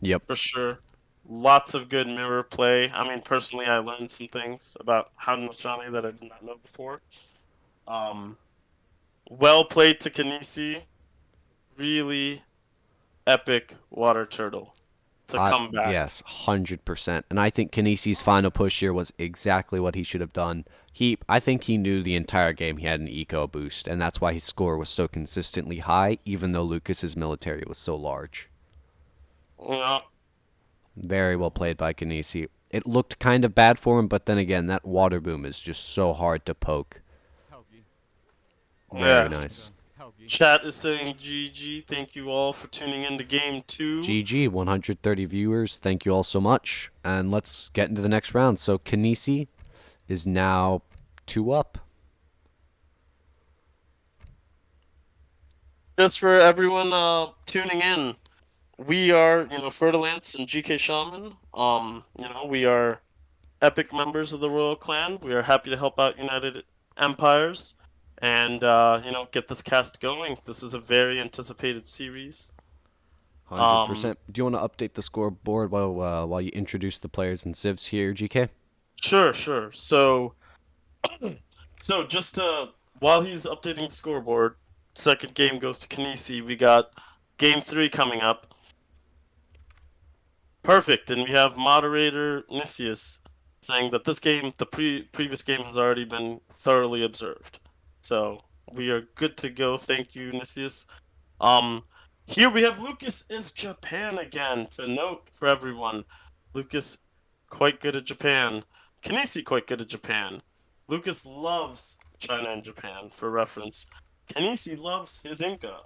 Yep. for sure. Lots of good mirror play. I mean, personally, I learned some things about Haudenosaunee that I did not know before. Um, well played to Kynesie. Really epic water turtle to come back. Yes, 100%. And I think Kinese's final push here was exactly what he should have done. I think he knew the entire game he had an eco boost, and that's why his score was so consistently high, even though Lucas's military was so large. Yeah, Very well played by Kinesi. It looked kind of bad for him, but then again, that water boom is just so hard to poke. Very yeah. nice. Chat is saying GG. Thank you all for tuning in to game 2. GG, 130 viewers. Thank you all so much. And let's get into the next round. So Kinesi is now 2 up. Just for everyone tuning in, we are, FerDE and GKShaman. We are epic members of the Royal Clan. We are happy to help out United Empires and get this cast going. This is a very anticipated series. Um, 100%. Do you want to update the scoreboard while you introduce the players and civs here, GK? sure, sure. So just while he's updating the scoreboard, second game goes to Kynesie. We got game 3 coming up. Perfect, and we have moderator Nicias saying that this game, the previous game, has already been thoroughly observed. So we are good to go. Thank you, Nicias. Um, Here we have Lucas is Japan again. To note for everyone, Lucas quite good at Japan. Kynesie quite good at Japan. Lucas loves China and Japan. For reference, Kynesie loves his Inca.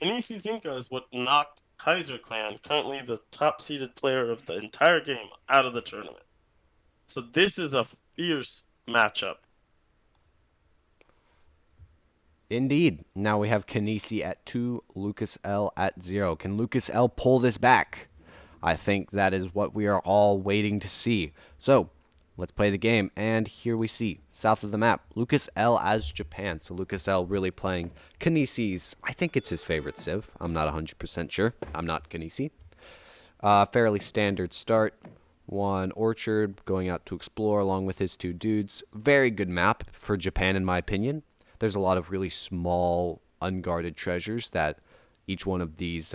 Kynesie's Inca is what knocked Kaiser Clan, currently the top-seeded player of the entire game, out of the tournament. So this is a fierce matchup. Indeed. Now we have Kinesi at 2, LukasL at 0. Can LukasL pull this back? I think that is what we are all waiting to see. So, let's play the game. And here we see, south of the map, LukasL as Japan. So LukasL really playing Kinese's, I think it's his favorite civ. I'm not 100% sure. I'm not Kynesie. Fairly standard start. One orchard going out to explore along with his 2 dudes. Very good map for Japan, in my opinion. There's a lot of really small, unguarded treasures that each one of these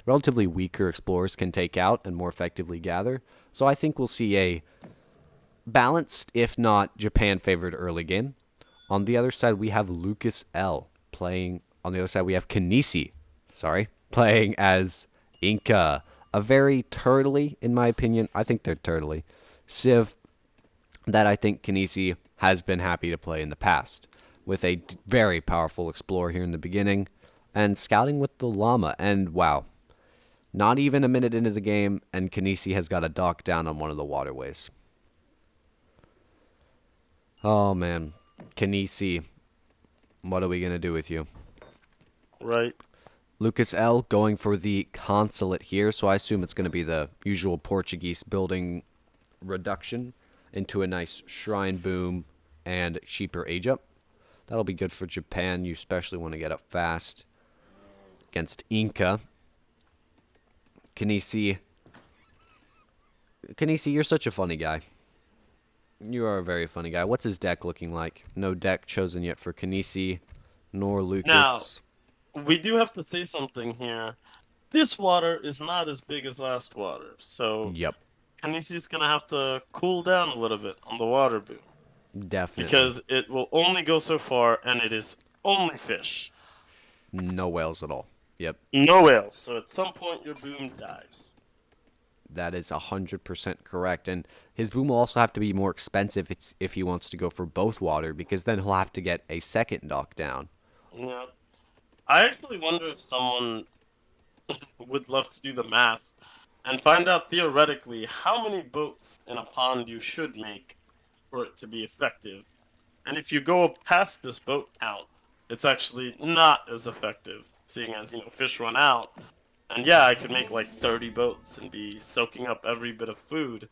relatively weaker explorers can take out and more effectively gather. So I think we'll see a balanced, if not Japan favored early game. On the other side, we have Lucas L playing. On the other side, we have Kynesie, playing as Inca. A very turtly, in my opinion. I think they're turtly. Civ that I think Kynesie has been happy to play in the past, with a very powerful explorer here in the beginning, and scouting with the llama. And wow, not even a minute into the game, and Kynesie has got a dock down on one of the waterways. Oh man, Kynesie, what are we gonna do with you? Right. Lucas L going for the consulate here, so I assume it's going to be the usual Portuguese building reduction into a nice shrine boom and cheaper age up. That'll be good for Japan. You especially want to get up fast against Inca. Kynesie, you're such a funny guy. You are a very funny guy. What's his deck looking like? No deck chosen yet for Kynesie, nor Now, Lucas. we do have to say something here. This water is not as big as last water, so Yep, Kynesie's gonna have to cool down a little bit on the water boom definitely. because it will only go so far, and it is only fish, No whales at all. Yep. no whales. So at some point, your boom dies. That is 100% correct. And his boom will also have to be more expensive if he wants to go for both water, because then he'll have to get a second dock down. Yeah, I actually wonder if someone would love to do the math and find out theoretically how many boats in a pond you should make for it to be effective. And if you go past this boat count, it's actually not as effective, seeing as, fish run out. And yeah, I could make like 30 boats and be soaking up every bit of food,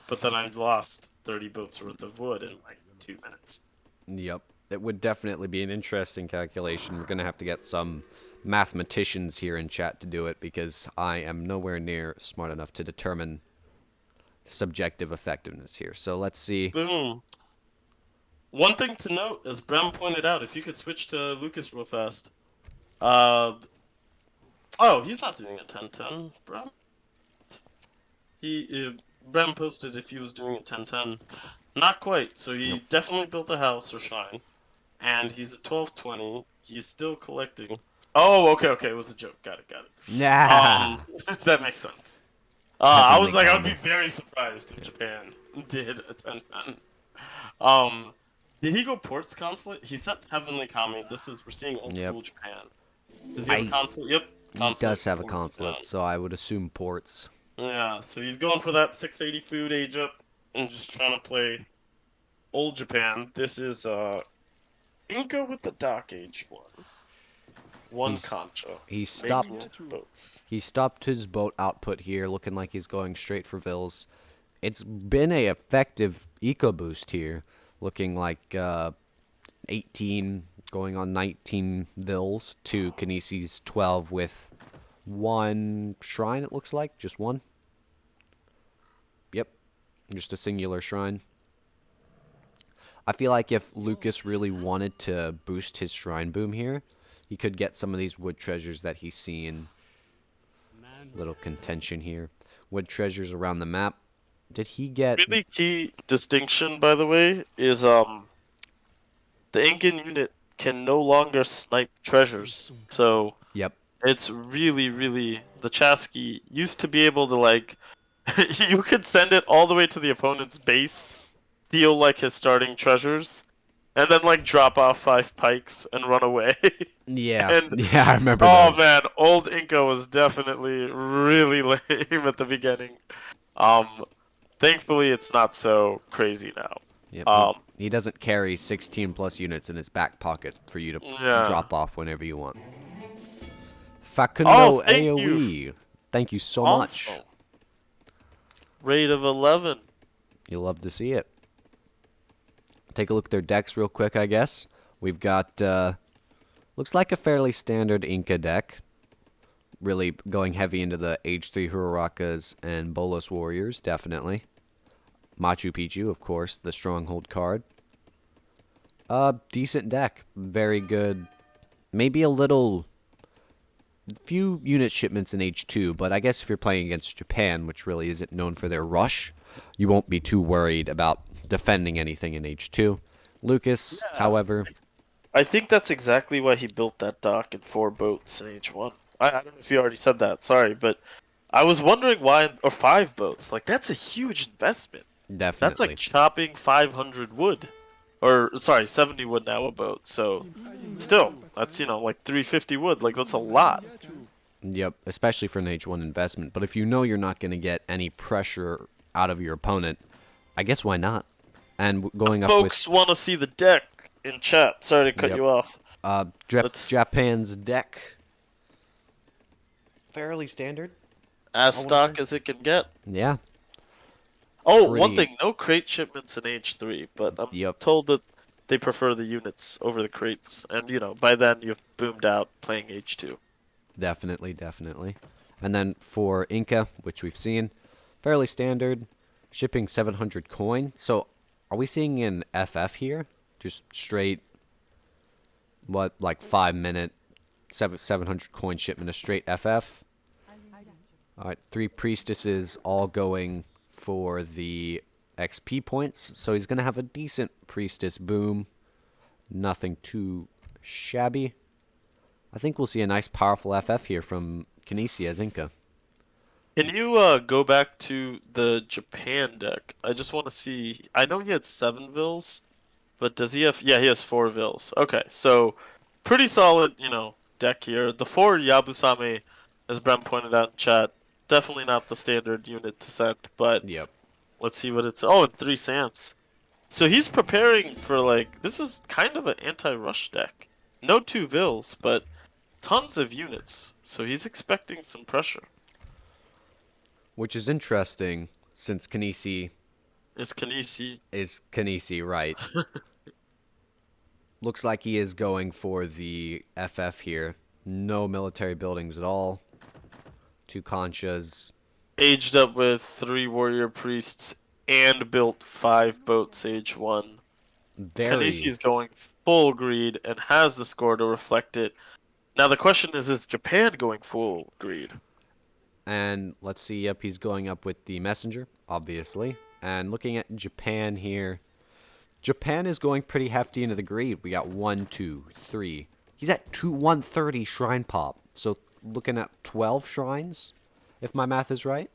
but then I've lost 30 boats worth of wood in like 2 minutes. Yep. It would definitely be an interesting calculation. We're going to have to get some mathematicians here in chat to do it because I am nowhere near smart enough to determine subjective effectiveness here. So let's see. Boom. One thing to note, as Brem pointed out, if you could switch to Lucas real fast. Uh, oh, he's not doing a 10-10, Brem. Brem posted if he was doing a 10-10. Not quite. So he Nope. definitely built a house or shrine, and he's a 12-20. He's still collecting. Oh, okay. It was a joke. Got it. Nah. That makes sense. I was Heavenly like, I would be comment. very surprised if Yeah. Japan did a 10-10. Um, did he go ports consulate? He said Heavenly Kami. We're seeing old Yep. school Japan. Does he have a I consulate? Yep, He consulate. does have a It's down. consulate, so I would assume ports. Yeah, so he's going for that 680 food age up and just trying to play old Japan. This is Inca with the dock age one. One He's concha. he Making stopped boats. he stopped his boat output here, looking like he's going straight for Vills. It's been a effective eco boost here, looking like 18 going on 19 Vills to Kynesie's 12 with one shrine. It looks like just one. Yep, just a singular shrine. I feel like if Lucas really wanted to boost his shrine boom here, he could get some of these wood treasures that he's seeing. Little contention here. Wood treasures around the map. Did he get... Really key distinction, by the way, is the Incan unit can no longer snipe treasures. So Yep. it's really the Chasqui used to be able to like you could send it all the way to the opponent's base, steal like his starting treasures, and then like drop off 5 pikes and run away. Yeah. And Yeah, I remember oh those. man, old Inca was definitely really lame at the beginning. Um, thankfully it's not so crazy now. Yep, Um, he doesn't carry 16 plus units in his back pocket for you to yeah. drop off whenever you want. Oh, Facundo thank you. AoE. Thank you so much. Awesome. Rate of 11. You'll love to see it. Take a look at their decks real quick, I guess. We've got, looks like a fairly standard Inca deck. Really going heavy into the H3 Hurarakas and Bolos Warriors, definitely. Machu Picchu, of course, the Stronghold card. Decent deck. Very good. Maybe a little... few unit shipments in H2, but I guess if you're playing against Japan, which really isn't known for their rush, you won't be too worried about defending anything in H2. Lucas, Yeah. however, I think that's exactly why he built that dock and 4 boats in H1. I don't know if you already said that, sorry, but I was wondering why, or 5 boats. Like, that's a huge investment. That's like definitely. chopping 500 wood. Or, sorry, 70 wood now a boat. So, still, that's, like 350 wood. Like, that's a lot. Yep, especially for an H1 investment. But if you know you're not going to get any pressure out of your opponent, I guess why not? And going up with, Folks want to see the deck in chat. Sorry to cut yep, you off. Let's Japan's deck. Fairly standard, as I want to say. stock as it can get. Yeah, Oh, one pretty, thing, no crate shipments in H3, but I'm yep, told that they prefer the units over the crates, and by then you've boomed out playing H2. definitely. And then for Inca, which we've seen, fairly standard, shipping 700 coin. So are we seeing an FF here? Just straight, what, like 5 minute, 700 coin shipment, a straight FF? Alright, 3 priestesses all going for the XP points. So he's going to have a decent priestess boom. Nothing too shabby. I think we'll see a nice powerful FF here from Kynesie as Inca. Can you go back to the Japan deck? I just want to see. I know he had 7 vills, but does he have? Yeah, he has 4 vills. Okay, so pretty solid, deck here. The 4 Yabusame, as Brem pointed out in chat, definitely not the standard unit to send, but Yep. let's see what it's. Oh, and 3 Sams. So he's preparing for like this is kind of an anti-rush deck. No 2 vills, but tons of units. So he's expecting some pressure. Which is interesting since Kynesie It's Kynesie. is Kynesie, right? Looks like he is going for the FF here. No military buildings at all. 2 conchas. Aged up with 3 warrior priests and built 5 boats age 1. Kynesie Very. is going full greed and has the score to reflect it. Now the question is Japan going full greed? And let's see, yep, he's going up with the messenger, obviously. And looking at Japan here, Japan is going pretty hefty into the greed. We got 1, 2, 3. He's at 130 shrine pop. So looking at 12 shrines, if my math is right.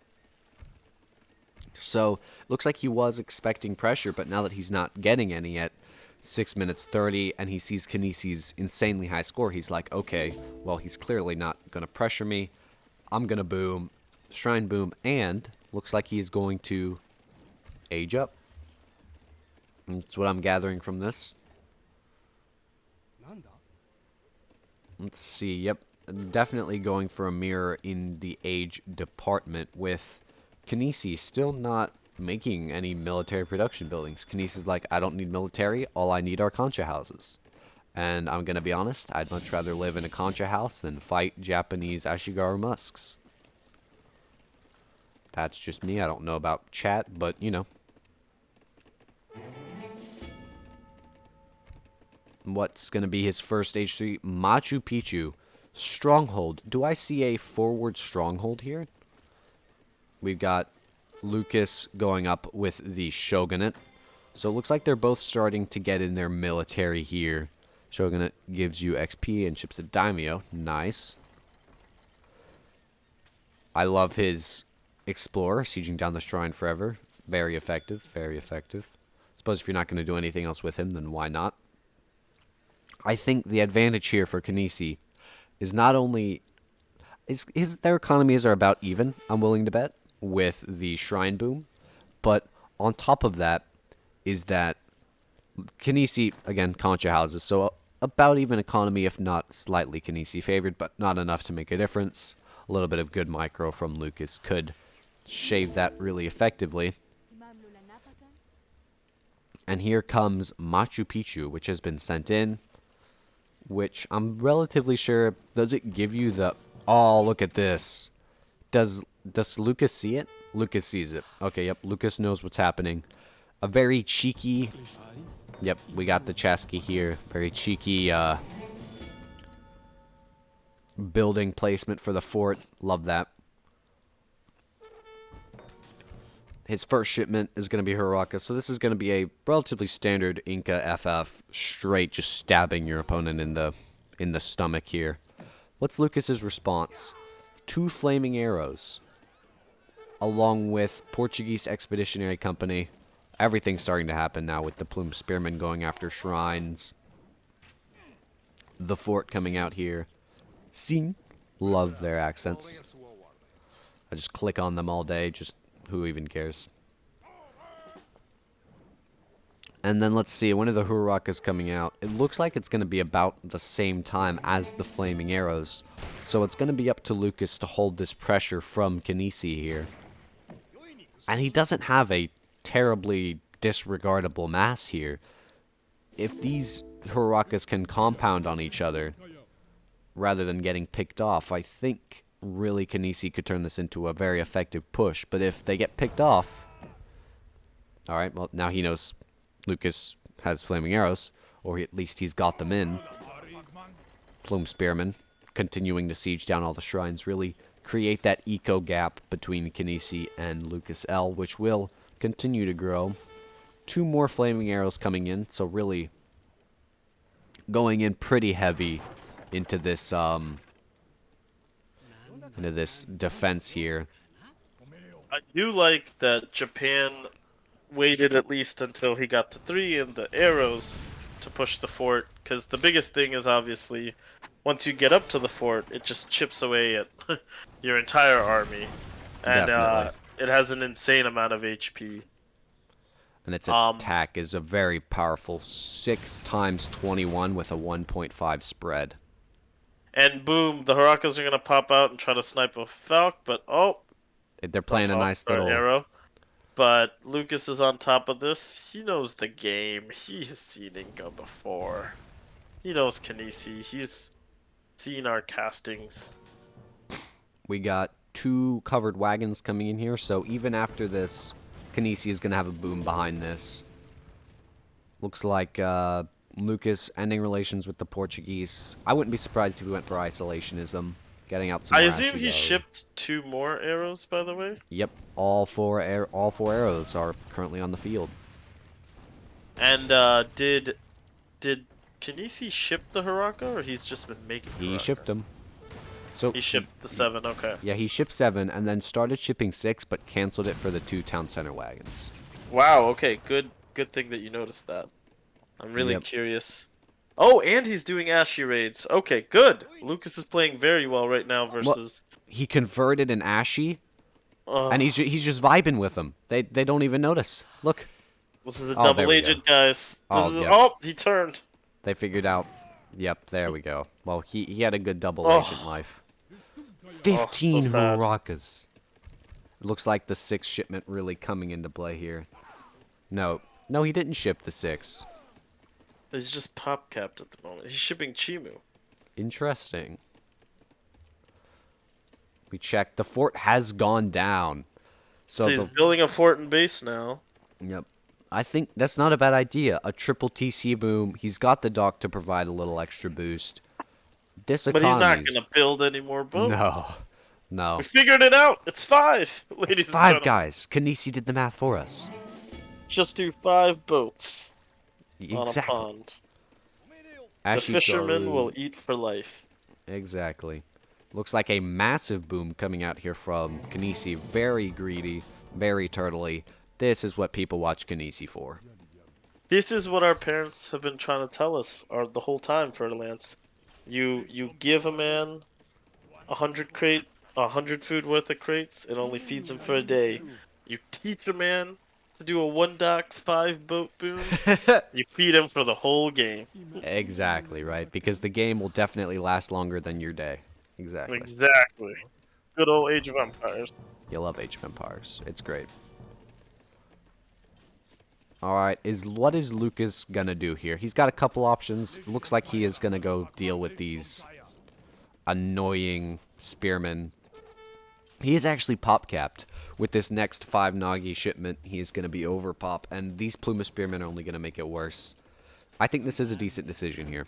So looks like he was expecting pressure, but now that he's not getting any at 6 minutes 30 and he sees Kynesie's insanely high score, he's like, okay, well, he's clearly not going to pressure me. I'm going to boom, shrine boom, and looks like he's going to age up. That's what I'm gathering from this. Let's see. Yep, definitely going for a mirror in the age department with Kynesie still not making any military production buildings. Kynesie's like, I don't need military. All I need are concha houses. And I'm going to be honest, I'd much rather live in a concha house than fight Japanese Ashigaru musks. That's just me. I don't know about chat, but you know. What's going to be his first H3? Machu Picchu. Stronghold. Do I see a forward stronghold here? We've got Lucas going up with the Shogunate. So it looks like they're both starting to get in their military here. Shogunate gives you XP and ships a daimyo. Nice. I love his Explorer, sieging down the shrine forever. Very effective, very effective. Suppose if you're not going to do anything else with him, then why not? I think the advantage here for Kynesie is not only their economies are about even, I'm willing to bet, with the shrine boom, but on top of that is that Kynesie, again, concha houses, so about even economy, if not slightly Kynesie favored, but not enough to make a difference. A little bit of good micro from Lucas could shave that really effectively. And here comes Machu Picchu, which has been sent in, which I'm relatively sure, does it give you the, oh, look at this. Does Lucas see it? Lucas sees it. Okay, yep, Lucas knows what's happening. A very cheeky, yep, we got the Chasky here. Very cheeky building placement for the fort. Love that. His first shipment is going to be Huraka, so this is going to be a relatively standard Inca FF, straight just stabbing your opponent in the stomach here. What's Lucas's response? 2 flaming arrows, along with Portuguese Expeditionary Company. Everything's starting to happen now with the Plume Spearmen going after shrines. The fort coming out here. Sing. Love their accents. I just click on them all day, just who even cares? And then let's see, when are the Hurakas coming out? It looks like it's going to be about the same time as the Flaming Arrows. So it's going to be up to Lucas to hold this pressure from Kynesie here. And he doesn't have a terribly disregardable mass here. If these Hurakas can compound on each other, rather than getting picked off, I think really Kynesie could turn this into a very effective push. But if they get picked off, alright, well, now he knows Lucas has flaming arrows, or at least he's got them in. Plume Spearman continuing to siege down all the shrines, really create that eco gap between Kynesie and LukasL, which will continue to grow. 2 more flaming arrows coming in, so really going in pretty heavy into this defense here. I do like that Japan waited at least until he got to 3 and the arrows to push the fort, because the biggest thing is obviously once you get up to the fort, it just chips away at your entire army, and it has an insane amount of HP. And its attack is a very powerful 6 times 21 with a 1.5 spread. And boom, the Hurakas are gonna pop out and try to snipe a Falk, but oh, they're playing a nice little arrow. But Lucas is on top of this. He knows the game. He has seen Inca before. He knows Kynesie. He's seen our castings. We got 2 covered wagons coming in here, so even after this, Kynesie is going to have a boom behind this. Looks like Lucas ending relations with the Portuguese. I wouldn't be surprised if he went for isolationism, getting out some I more assume ashes he early. shipped 2 more arrows, by the way. Yep, all four arrows are currently on the field. And did Kynesie ship the Haraka, or he's just been making He Haraka? shipped them. So He shipped the 7. Okay. yeah, he shipped 7 and then started shipping 6, but canceled it for the 2 town center wagons. Wow. Okay. Good thing that you noticed that. I'm really Yep. curious. Oh, and he's doing Ashy raids. Okay, good. Lucas is playing very well right now Well, versus. he converted an Ashy, and Uh, he's just vibing with them. They don't even notice. Look. this is a Oh, there double we go. agent, guys. This Oh, is. yep. Oh, he turned. They figured out. Yep, there we go. Well, he had a good double agent Oh, life. oh, so 15 sad. Hurakas. Looks like the 6 shipment really coming into play here. No. No, he didn't ship the 6. He's just pop capped at the moment. He's shipping Chimu. Interesting. We checked. The fort has gone down. So So he's the... building a fort and base now. Yep. I think that's not a bad idea. A triple TC boom. He's got the dock to provide a little extra boost. This But he's not economy's... gonna build any more boats. No. No. We figured it out. It's 5, It's ladies and 5 gentlemen. guys. Kynesie did the math for us. Just do 5 boats on a Exactly. pond. The Ashy fishermen will Garu. eat for life. Exactly. Looks like a massive boom coming out here from Kynesie. Very greedy, very turtly. This is what people watch Kynesie for. This is what our parents have been trying to tell us the whole time, Fer-de-Lance. You give a man 100 food worth of crates, it only feeds him for a day. You teach a man to do a 1 dock 5 boat boom, you feed him for the whole game. Exactly, right? Because the game will definitely last longer than your day. Exactly. Exactly. Good old Age of Empires. You love Age of Empires. It's great. Alright, what is Lucas gonna do here? He's got a couple options. Looks like he is gonna go deal with these annoying spearmen. He is actually pop capped. With this next 5 Nagi shipment, he is gonna be over pop, and these Pluma spearmen are only gonna make it worse. I think this is a decent decision here.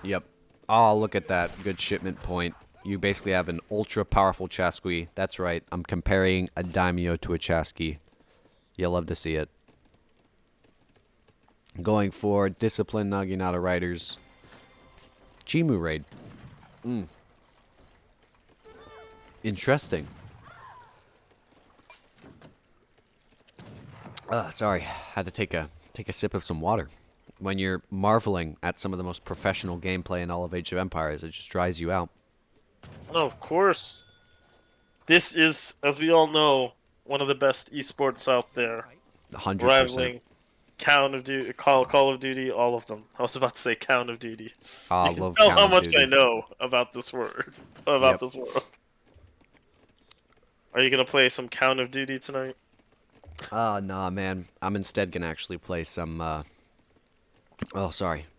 Yep. Oh, look at that. Good shipment point. You basically have an ultra-powerful Chasqui. That's right. I'm comparing a Daimyo to a Chasqui. You'll love to see it. Going for Disciplined Naginata Riders. Chimu Raid. Interesting. Sorry. Had to take a sip of some water. When you're marveling at some of the most professional gameplay in all of Age of Empires, it just dries you out. No, of course. This is, as we all know, one of the best esports out there. 100%. Rivaling Count of Duty, Call of Duty, all of them. I was about to say Count of Duty. I You can love tell Count how of much Duty. I know about this word, about Yep. this world. Are you gonna play some Count of Duty tonight? Nah, man. I'm instead gonna actually play some,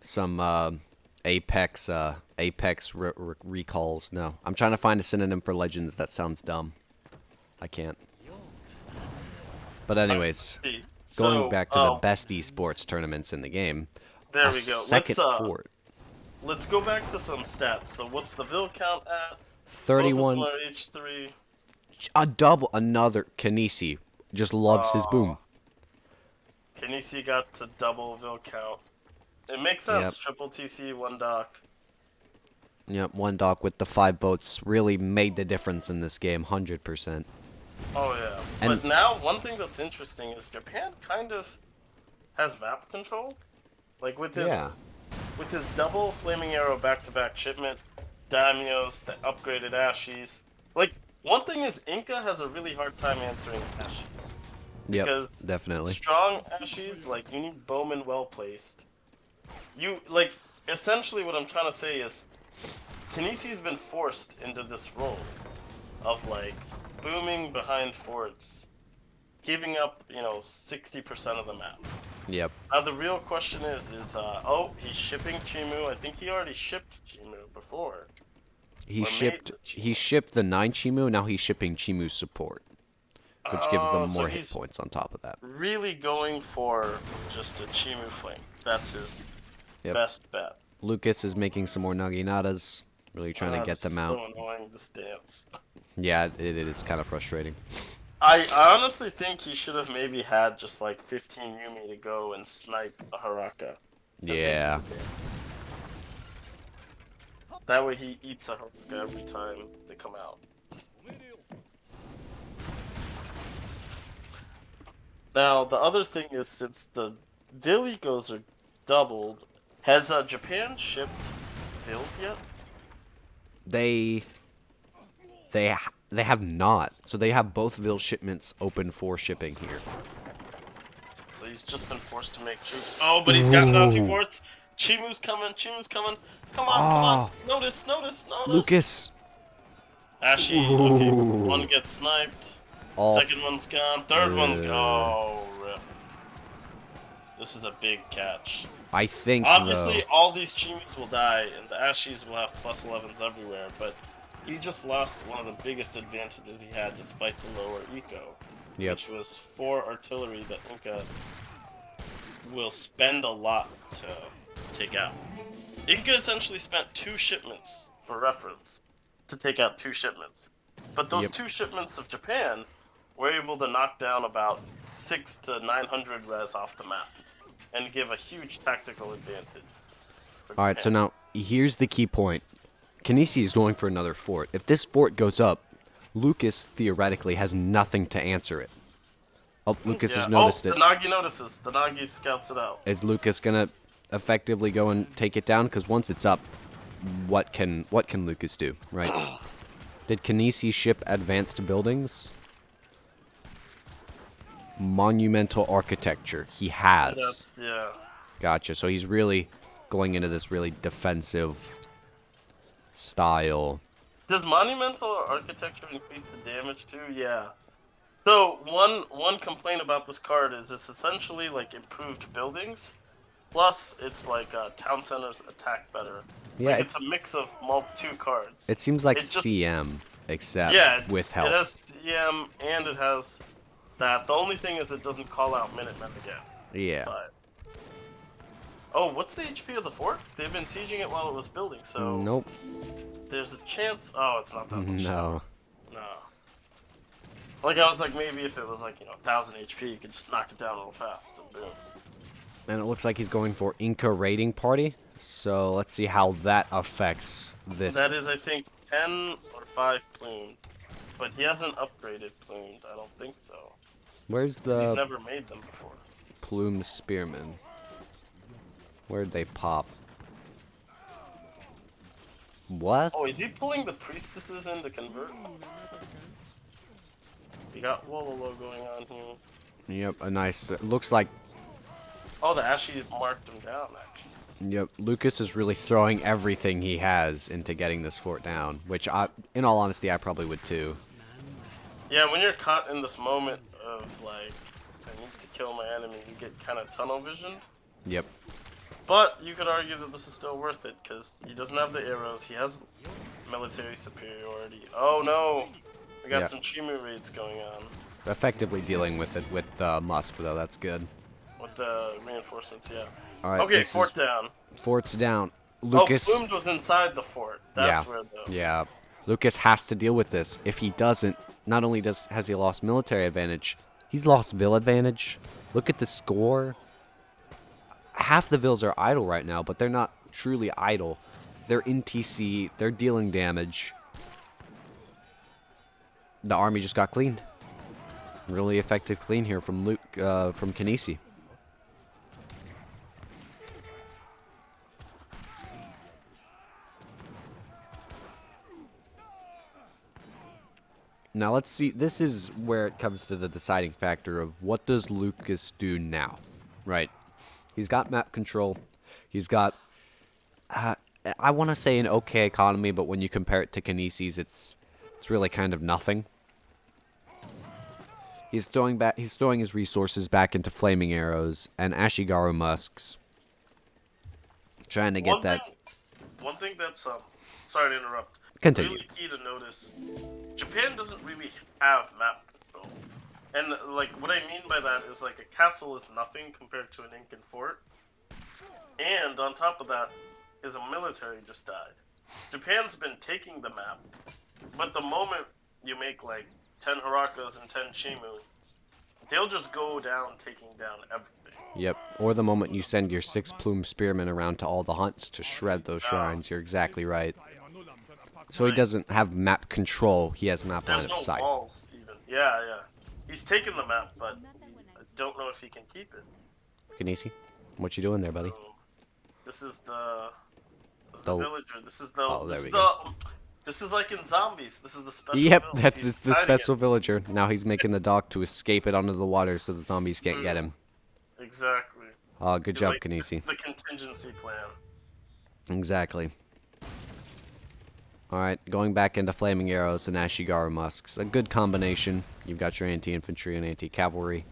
some, Apex, recalls. No, I'm trying to find a synonym for Legends that sounds dumb. I can't. But anyways, See. going So, back to the best esports tournaments in the game, there a we go. second fort. Let's go back to some stats. So, what's the Vil count at? Both of them 31, are H3. a double, another Kynesie. Just loves his boom. Kynesie got to double Vil count. It makes Yep. sense. Triple TC, 1 dock. Yep, 1 dock with the 5 boats really made the difference in this game, 100%. Oh yeah. And- But now, one thing that's interesting is Japan kind of has map control. Like with his double flaming arrow back-to-back shipment, daimyos, the upgraded ashies. Like one thing is Inca has a really hard time answering ashies. Yep, Because definitely. strong ashies, like you need bowmen well placed. You like essentially what I'm trying to say is Kynesie's been forced into this role of like booming behind forts, giving up, 60% of the map. Yep. Now the real question oh, he's shipping Chimu. I think he already shipped Chimu before, or made some He Chimu. shipped the 9 Chimu, now he's shipping Chimu support, which gives them Oh, so more hit he's points on top of that. really going for just a Chimu flank. That's his Yep. best bet. Lucas is making some more Naginatas, really trying to get This them is out. so annoying, this dance. Yeah, it is kind of frustrating. I honestly think he should have maybe had just like 15 Yumi to go and snipe a Haraka as they do Yeah. the dance. That way he eats a Haraka every time they come out. Now, the other thing is, since the Vil ecos are doubled, has Japan shipped Vils yet? They they have not. So they have both Vil shipments open for shipping here. So he's just been forced to make troops. Oh, but he's gotten down 2 Ooh. forts. Chimu's coming, Chimu's coming. Come on, come on. Ah, Notice, notice, notice. Lucas. Ashy, okay, one Ooh. gets sniped. All. Second one's gone. Third one's gone. Oh, rip. This is a big catch. I think Obviously, though. all these Chimis will die, and the Ashies will have plus 11s everywhere, but he just lost one of the biggest advantages he had despite the lower eco, Yep. which was 4 artillery that Inca will spend a lot to take out. Inca essentially spent 2 shipments, for reference, to take out 2 shipments. But those Yep. 2 shipments of Japan were able to knock down about 6 to 900 res off the map and give a huge tactical advantage for All right. So Japan. now here's the key point. Kynesie is going for another fort. If this fort goes up, Lucas theoretically has nothing to answer it. Oh, Lucas has Yeah. Oh, noticed the it. Nagi notices. The Nagi scouts it out. Is Lucas gonna effectively go and take it down? Because once it's up, what can Lucas do, right? Did Kynesie ship advanced buildings? Monumental architecture. He has. That's, yeah. Gotcha. So he's really going into this really defensive style. Does monumental architecture increase the damage too? Yeah. So one complaint about this card is it's essentially like improved buildings, plus it's like town centers attack better. Yeah, Like it's a mix of 2 cards. it seems like It just CM, except yeah, with it has health. CM and it has that. The only thing is it doesn't call out Minutemen again. Yeah. But oh, what's the HP of the fort? They've been sieging it while it was building, so Nope. there's a chance. Oh, it's not that much. No. No. Like I was like maybe if it was like 1000 HP, you could just knock it down real fast and boom. And it looks like he's going for Inca raiding party. So let's see how that affects this. That is, I think, 10 or 5 plumed, but he hasn't upgraded plumed. I don't think so. Where's He's the never made them before. plumed spearmen? Where'd they pop? What? Oh, is he pulling the priestesses in to convert? We got Wololo going on here. Yep, a nice. Looks like. Oh, the Ashy marked him down, actually. Yep, Lucas is really throwing everything he has into getting this fort down, which in all honesty, I probably would too. Yeah, when you're caught in this moment of, like, I need to kill my enemy, you get kind of tunnel visioned. Yep. But you could argue that this is still worth it, because he doesn't have the arrows, he has military superiority. Oh no! We got Yeah. some Chimu raids going on. Effectively dealing with it with Musk, though. That's good. With the reinforcements, yeah. All right. Okay, this fort is, down. fort's down. Lucas. Oh, Plumed was inside the fort. That's Yeah. where the... Yeah. Lucas has to deal with this. If he doesn't, not only has he lost military advantage, he's lost Vil advantage. Look at the score. Half the Vils are idle right now, but they're not truly idle. They're in TC. They're dealing damage. The army just got cleaned. Really effective clean here from from Kynesie. Now let's see. This is where it comes to the deciding factor of what does Lucas do now, right? He's got map control. He's got, I want to say an okay economy, but when you compare it to Kynesie's, it's really kind of nothing. He's throwing his resources back into flaming arrows and Ashigaru musks, trying to get One thing, that. one thing that's sorry to interrupt. Continue. Really key to notice. Japan doesn't really have map control, and like what I mean by that is like a castle is nothing compared to an Incan fort, and on top of that, is a military just died. Japan's been taking the map, but the moment you make like 10 Harakas and 10 Shimu, they'll just go down taking down everything. Yep. Or the moment you send your 6-plume spearmen around to all the hunts to shred those shrines. You're exactly right. So he Like, doesn't have map control. He has map line there's of no sight. walls even. Yeah, yeah. He's taken the map, but I don't know if he can keep it. Kynesie, what you doing there, buddy? So, this is the The villager. Oh, there we go. This is like in zombies. This is the special Yep, village. He's it's the hiding it. special villager. Now he's making the dock to escape it under the water so the zombies can't get him. Exactly. Oh, good He's job, like Kynesie. the contingency plan. Exactly. Alright, going back into Flaming Arrows and Ashigaru Musks. A good combination. You've got your anti-infantry and anti-cavalry.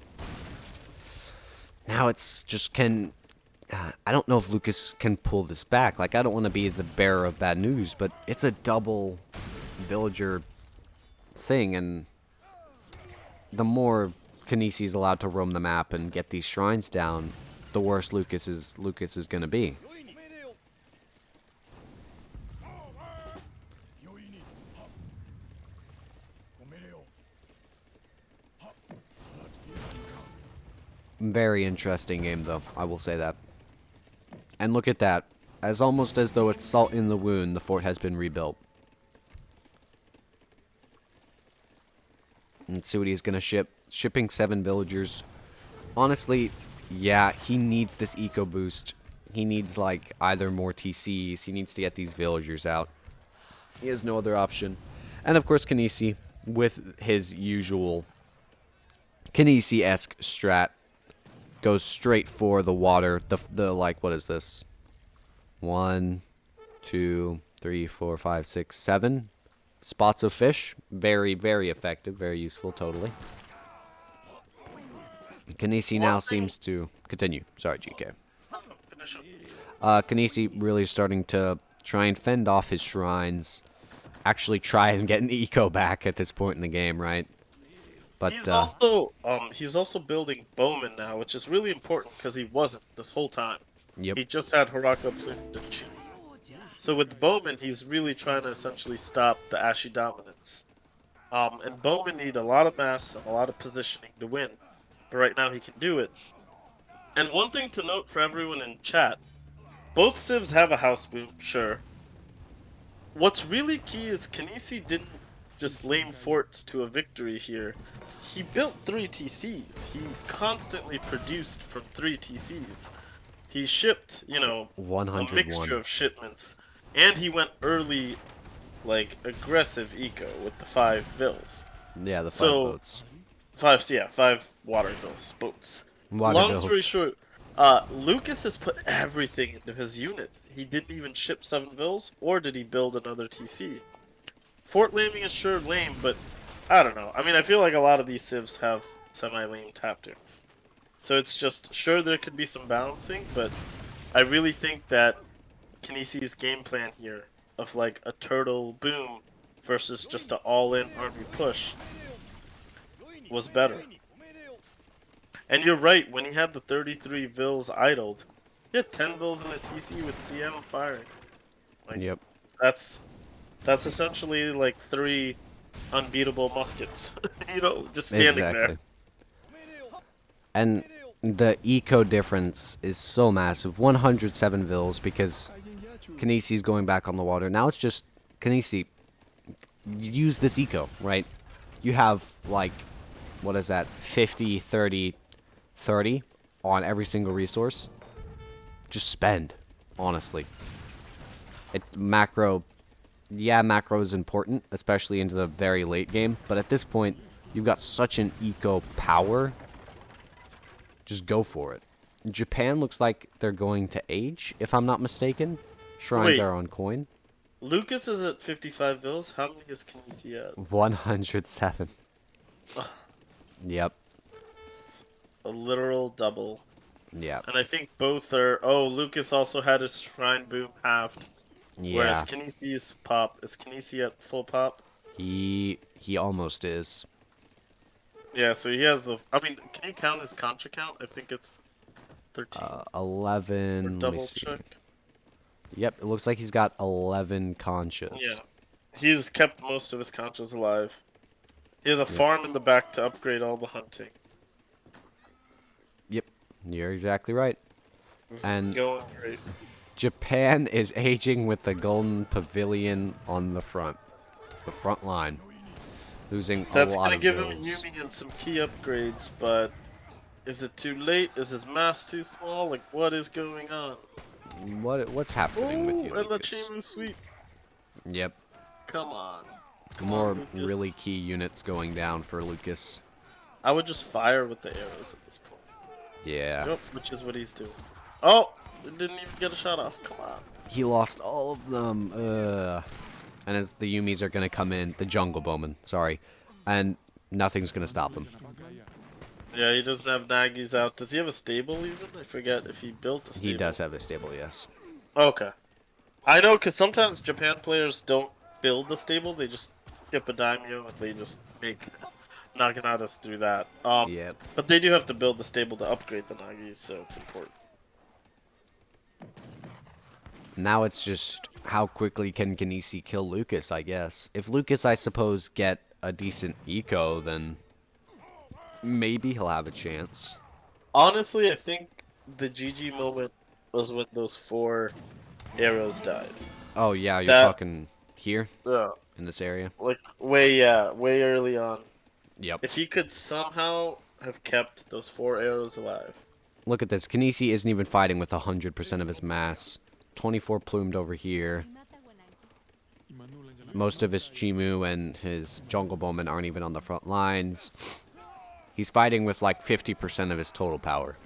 Now it's just I don't know if Lucas can pull this back. Like, I don't want to be the bearer of bad news, but it's a double villager thing, and the more Kynesie is allowed to roam the map and get these shrines down, the worse Lucas is going to be. Very interesting game, though. I will say that. And look at that. As almost as though it's salt in the wound, the fort has been rebuilt. Let's see what he's going to ship. Shipping 7 villagers. Honestly, yeah, he needs this eco boost. He needs, like, either more TCs. He needs to get these villagers out. He has no other option. And, of course, Kynesie, with his usual Kynesie-esque strat, goes straight for the water. The like, what is this? 1, 2, 3, 4, 5, 6, 7 spots of fish. Very, very effective. Very useful, totally. Kynesie now seems to continue. Sorry, GK. Finish up. Kynesie really starting to try and fend off his shrines. Actually try and get an eco back at this point in the game, right? But He's also building bowmen now, which is really important because he wasn't this whole time. yep. He just had Haraka Plutonchi. So with bowmen, he's really trying to essentially stop the Ashi dominance. And bowmen need a lot of mass and a lot of positioning to win. But right now he can do it. And one thing to note for everyone in chat, both civs have a house boom, sure. What's really key is Kynesie didn't just lame forts to a victory here. He built 3 TCs. He constantly produced from 3 TCs. He shipped, a 101. mixture of shipments. And he went early, like, aggressive eco with the 5 vills. Yeah, the 5 So, boats. 5 water vills, boats. Water Long bills. story short, Lucas has put everything into his unit. He didn't even ship 7 vills, or did he build another TC? Fort laming is sure lame, but I don't know. I mean, I feel like a lot of these civs have semi-lame tactics. So it's just, sure there could be some balancing, but I really think that Kynesie's game plan here of like a turtle boom versus just an all-in army push was better. And you're right, when he had the 33 vills idled, he had 10 vills in a TC with CM firing. Like, Yep. That's essentially like 3 unbeatable muskets, just standing Exactly. there. And the eco difference is so massive. 107 vills because Kynesie's going back on the water. Now it's just Kynesie. Use this eco, right? You have like, what is that? 50, 30, 30 on every single resource. Just spend, honestly. Macro is important, especially into the very late game. But at this point, you've got such an eco power. Just go for it. Japan looks like they're going to age, if I'm not mistaken. Shrines Wait. are on coin. Lucas is at 55 vills. How many is Kynesie at? 107. Yep. It's a literal double. Yep. And I think both are. Oh, Lucas also had his shrine boom halved, whereas Yeah. Kynesie's pop is Kynesie at full pop. He almost is. Yeah, so he has the. I mean, can you count his contra count? I think it's 13 or 11. Let me double see. check. Yep. It looks like he's got 11 Yeah, conchas. he's kept most of his contras alive. He has a Yep. farm in the back to upgrade all the hunting. Yep. You're exactly right. This is And going great. Japan is aging with the golden pavilion on the front line, losing a That's lot gonna of give him vills. Yumi and some key upgrades, but is it too late? Is his mass too small? Like, what is going on? What's happening with Oh, you, and the Lucas? Chimu sweep. Yep. Come on. Come on, More really Lucas. key units going down for Lucas. I would just fire with the arrows at this point. Yeah. Yep, which is what he's doing. Oh, didn't even get a shot off. Come on. He lost all of them. And as the Yumis are gonna come in, the Jungle Bowman, sorry, and nothing's gonna stop him. Yeah, he doesn't have Nagi's out. Does he have a stable even? I forget if he built a He does stable. have a stable, yes. Okay. I know, because sometimes Japan players don't build the stable. They just skip a daimyo and they just make Naganatas through that. Yep. But they do have to build the stable to upgrade the Nagis, so it's important. Now it's just how quickly can Kynesie kill Lucas, I guess. If Lucas, I suppose, get a decent eco, then maybe he'll have a chance. Honestly, I think the GG moment was when those 4 arrows died. Oh yeah, you're That, talking here uh, in this area. like, way early on. Yep. If he could somehow have kept those 4 arrows alive. Look at this. Kynesie isn't even fighting with 100% of his mass. 24 plumed over here. Most of his Chimu and his Jungle Bowmen aren't even on the front lines. He's fighting with like 50% of his total power.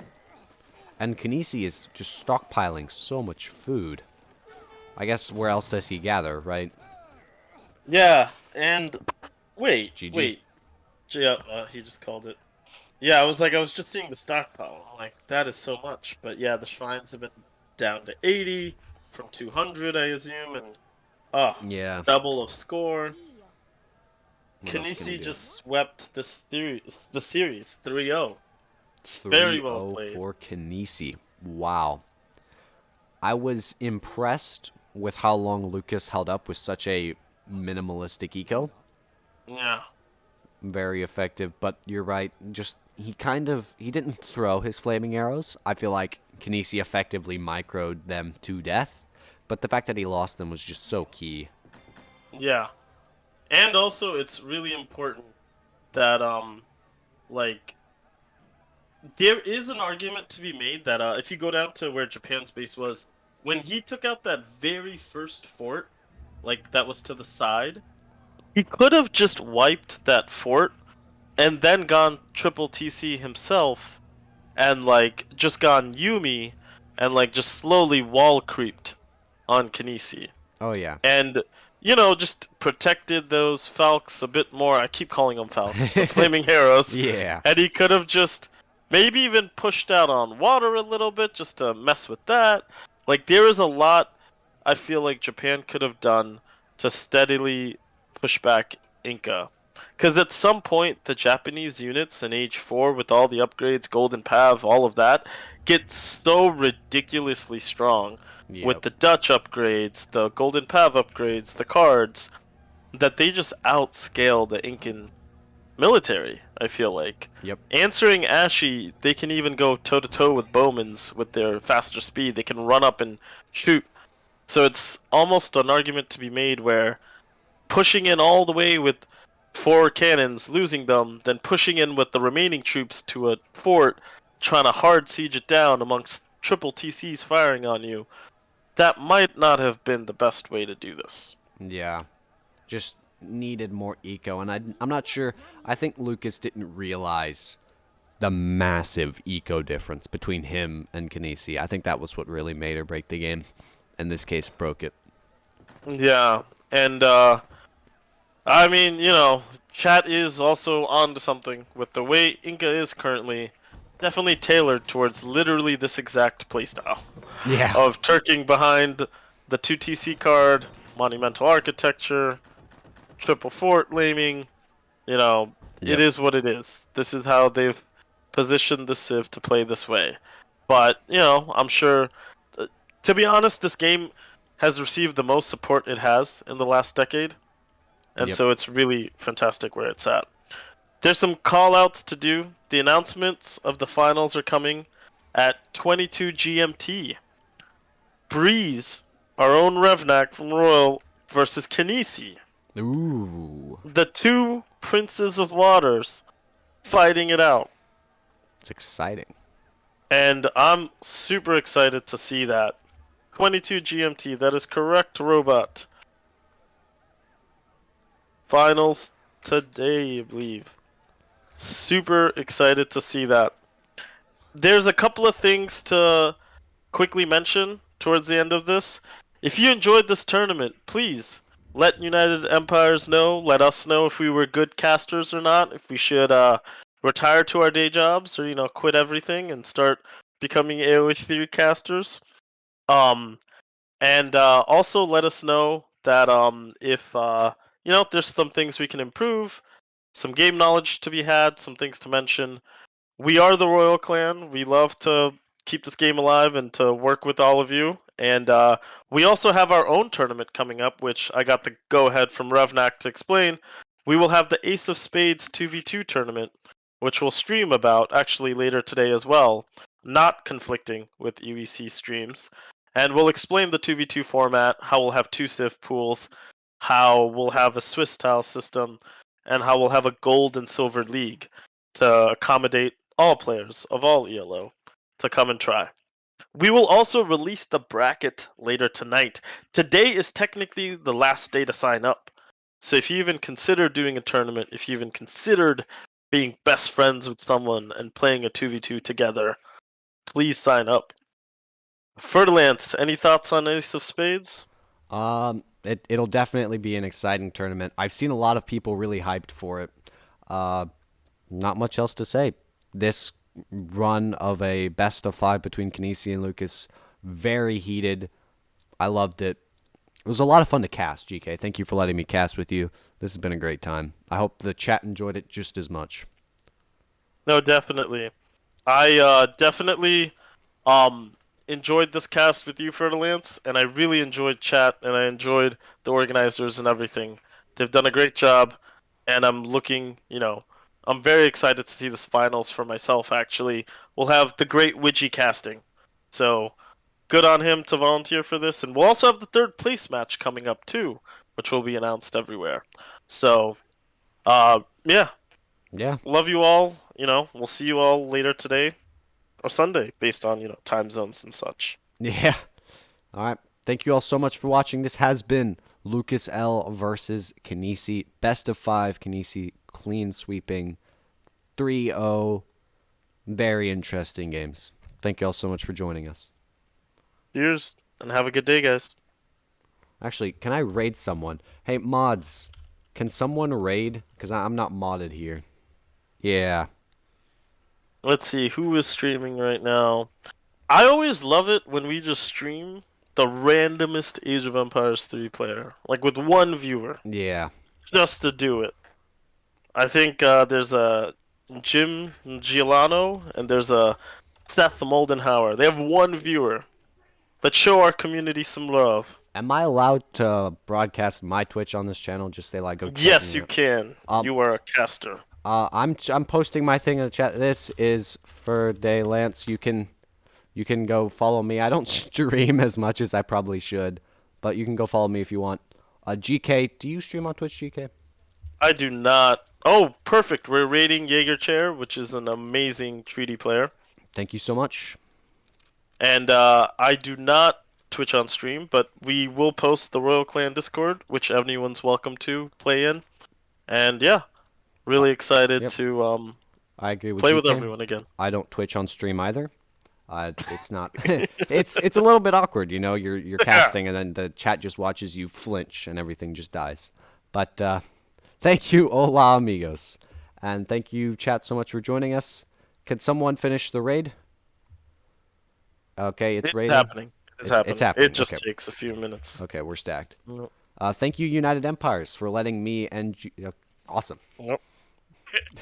And Kynesie is just stockpiling so much food. I guess where else does he gather, right? Yeah, and wait, GG. wait. Yeah, he just called it. Yeah, I was just seeing the stockpile. I'm like, that is so much. But yeah, the shrines have been down to 80 from 200, I assume, and Yeah. double of score. What else can he Kynesie do? just swept the series 3-0. Very well 3-0 played. for Kynesie. Wow. I was impressed with how long Lucas held up with such a minimalistic eco. Yeah. Very effective, but you're right. Just he didn't throw his flaming arrows. I feel like Kynesie effectively microed them to death, but the fact that he lost them was just so key. Yeah. And also it's really important that like there is an argument to be made that if you go down to where Japan's base was, when he took out that very first fort, like that was to the side, he could have just wiped that fort and then gone triple TC himself and like just gone Yumi and like just slowly wall creeped on Kynesie. Oh yeah. And just protected those falcons a bit more. I keep calling them falcons, but flaming arrows. Yeah. And he could have just maybe even pushed out on water a little bit just to mess with that. Like there is a lot I feel like Japan could have done to steadily push back Inca. Because at some point, the Japanese units in Age 4, with all the upgrades, Golden Pav, all of that, get so ridiculously strong with Yep. the Dutch upgrades, the Golden Pav upgrades, the cards, that they just outscale the Incan military, I feel like. Yep. Answering Ashy, they can even go toe to toe with Bowmans with their faster speed. They can run up and shoot. So it's almost an argument to be made where pushing in all the way with 4 cannons, losing them, then pushing in with the remaining troops to a fort, trying to hard siege it down amongst triple TCs firing on you, that might not have been the best way to do this. Yeah. Just needed more eco, and I'm not sure. I think Lucas didn't realize the massive eco difference between him and Kynesie. I think that was what really made or break the game. In this case, broke it. Yeah, and I mean, chat is also on to something with the way Inca is currently definitely tailored towards literally this exact playstyle Yeah. of turking behind the 2 TC card, monumental architecture, triple fort laming. It Yep. is what it is. This is how they've positioned the Civ to play this way. But, I'm sure, to be honest, this game has received the most support it has in the last decade. And Yep. so it's really fantastic where it's at. There's some call outs to do. The announcements of the finals are coming at 22 GMT. Breeze, our own Revnak from Royal, versus Kynesie. Ooh. The two princes of waters fighting it out. It's exciting. And I'm super excited to see that. 22 GMT, that is correct, Robot. Finals today, I believe. Super excited to see that. There's a couple of things to quickly mention towards the end of this. If you enjoyed this tournament, please let United Empires know. Let us know if we were good casters or not. If we should retire to our day jobs or quit everything and start becoming AoE3 casters. Um, and also let us know that if there's some things we can improve, some game knowledge to be had, some things to mention. We are the Royal Clan. We love to keep this game alive and to work with all of you. And we also have our own tournament coming up, which I got the go ahead from Revnak to explain. We will have the Ace of Spades 2v2 tournament, which we'll stream about actually later today as well, not conflicting with UEC streams. And we'll explain the 2v2 format, how we'll have two Civ pools, how we'll have a Swiss style system, and how we'll have a gold and silver league to accommodate all players of all ELO to come and try. We will also release the bracket later tonight. Today is technically the last day to sign up. So if you even consider doing a tournament, if you even considered being best friends with someone and playing a 2v2 together, please sign up. Ferdinand, any thoughts on Ace of Spades? It'll definitely be an exciting tournament. I've seen a lot of people really hyped for it. Uh, Not much else to say. This run of a best of five between Kynesie and Lucas, very heated. I loved it. It was a lot of fun to cast, GK. Thank you for letting me cast with you. This has been a great time. I hope the chat enjoyed it just as much. No, definitely. I definitely um enjoyed this cast with you, Ferdinand, and I really enjoyed chat and I enjoyed the organizers and everything. They've done a great job, and I'm very excited to see this finals for myself. Actually, we'll have the great Widgie casting, so good on him to volunteer for this, and we'll also have the third place match coming up too, which will be announced everywhere. So, yeah, Yeah. love you all. We'll see you all later today or Sunday, based on time zones and such. Yeah. All right. Thank you all so much for watching. This has been LukasL versus Kynesie. Best of five. Kynesie clean sweeping 3-0. Very interesting games. Thank you all so much for joining us. Cheers and have a good day, guys. Actually, can I raid someone? Hey, mods, can someone raid? Because I'm not modded here. Yeah. Let's see who is streaming right now. I always love it when we just stream the randomest Age of Empires 3 player, like with one viewer, Yeah. just to do it. I think there's a Jim Giolano and there's a Seth Moldenhauer. They have one viewer. Let's show our community some love. Am I allowed to broadcast my Twitch on this channel? Just say like, go check Yes, me you out. can. Um, You are a caster. I'm posting my thing in the chat. This is FerDE Lance. You can go follow me. I don't stream as much as I probably should, but you can go follow me if you want. GK, do you stream on Twitch, GK? I do not. Oh, perfect. We're rating Jaeger Chair, which is an amazing treaty player. Thank you so much. And I do not Twitch on stream, but we will post the Royal Clan Discord, which anyone's welcome to play in. And yeah, Uh, really excited yep, to I agree with play with GK. everyone again. I don't Twitch on stream either. It's not. It's a little bit awkward, you know. You're Yeah. casting, and then the chat just watches you flinch, and everything just dies. But Thank you, hola amigos. And thank you, chat, so much for joining us. Can someone finish the raid? Okay, it's It's raiding. happening. It's It's happening. It happening. just Okay. takes a few minutes. Okay, we're stacked. Yep. Thank you, United Empires, for letting me and awesome. Yep.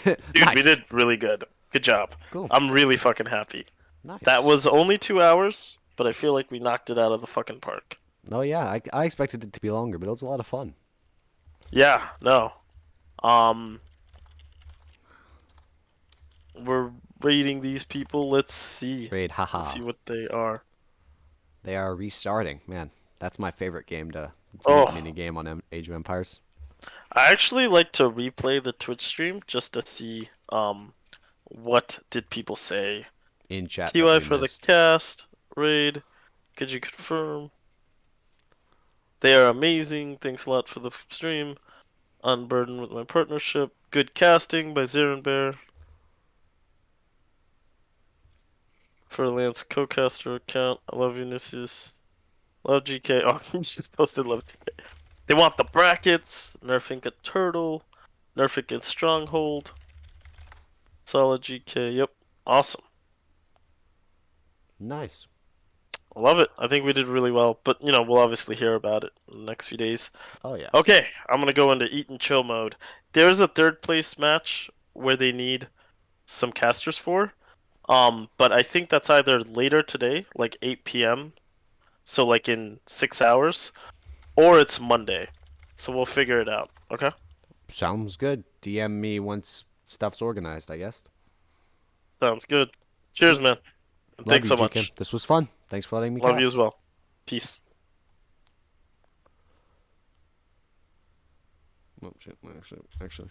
Dude, we Nice. did really good. Good job. Cool. I'm really fucking happy. That Nice. was only 2 hours, but I feel like we knocked it out of the fucking park. Oh yeah, I expected it to be longer, but it was a lot of fun. Yeah, no. Um, we're rating these people. Let's see. Raid, Let's haha. see what they are. They are restarting. Man, that's my favorite game to mini Oh, game on Age of Empires. I actually like to replay the Twitch stream just to see what did people say. In chat that TY we for the missed. cast. Raid. Could you confirm? They are amazing. Thanks a lot for the stream. Unburdened with my partnership. Good casting by Zarin Bear. For Lance co-caster account. I love Unisys. Love GK. Oh, he just posted love GK. They want the brackets. Nerfing a turtle. Nerfing a stronghold. Solid GK. Yep. Awesome. Nice. I love it. I think we did really well. But, we'll obviously hear about it in the next few days. Oh yeah. Okay, I'm going to go into eat and chill mode. There's a third place match where they need some casters for. But I think that's either later today, like 8 p.m., so like in 6 hours, or it's Monday. So we'll figure it out. Okay? Sounds good. DM me once stuff's organized, I guess. Sounds good. Cheers, Cool. man. And Love thanks you, so GK. much. This was fun. Thanks for letting me Love you as cast. well. Peace. Oh, shit. Actually.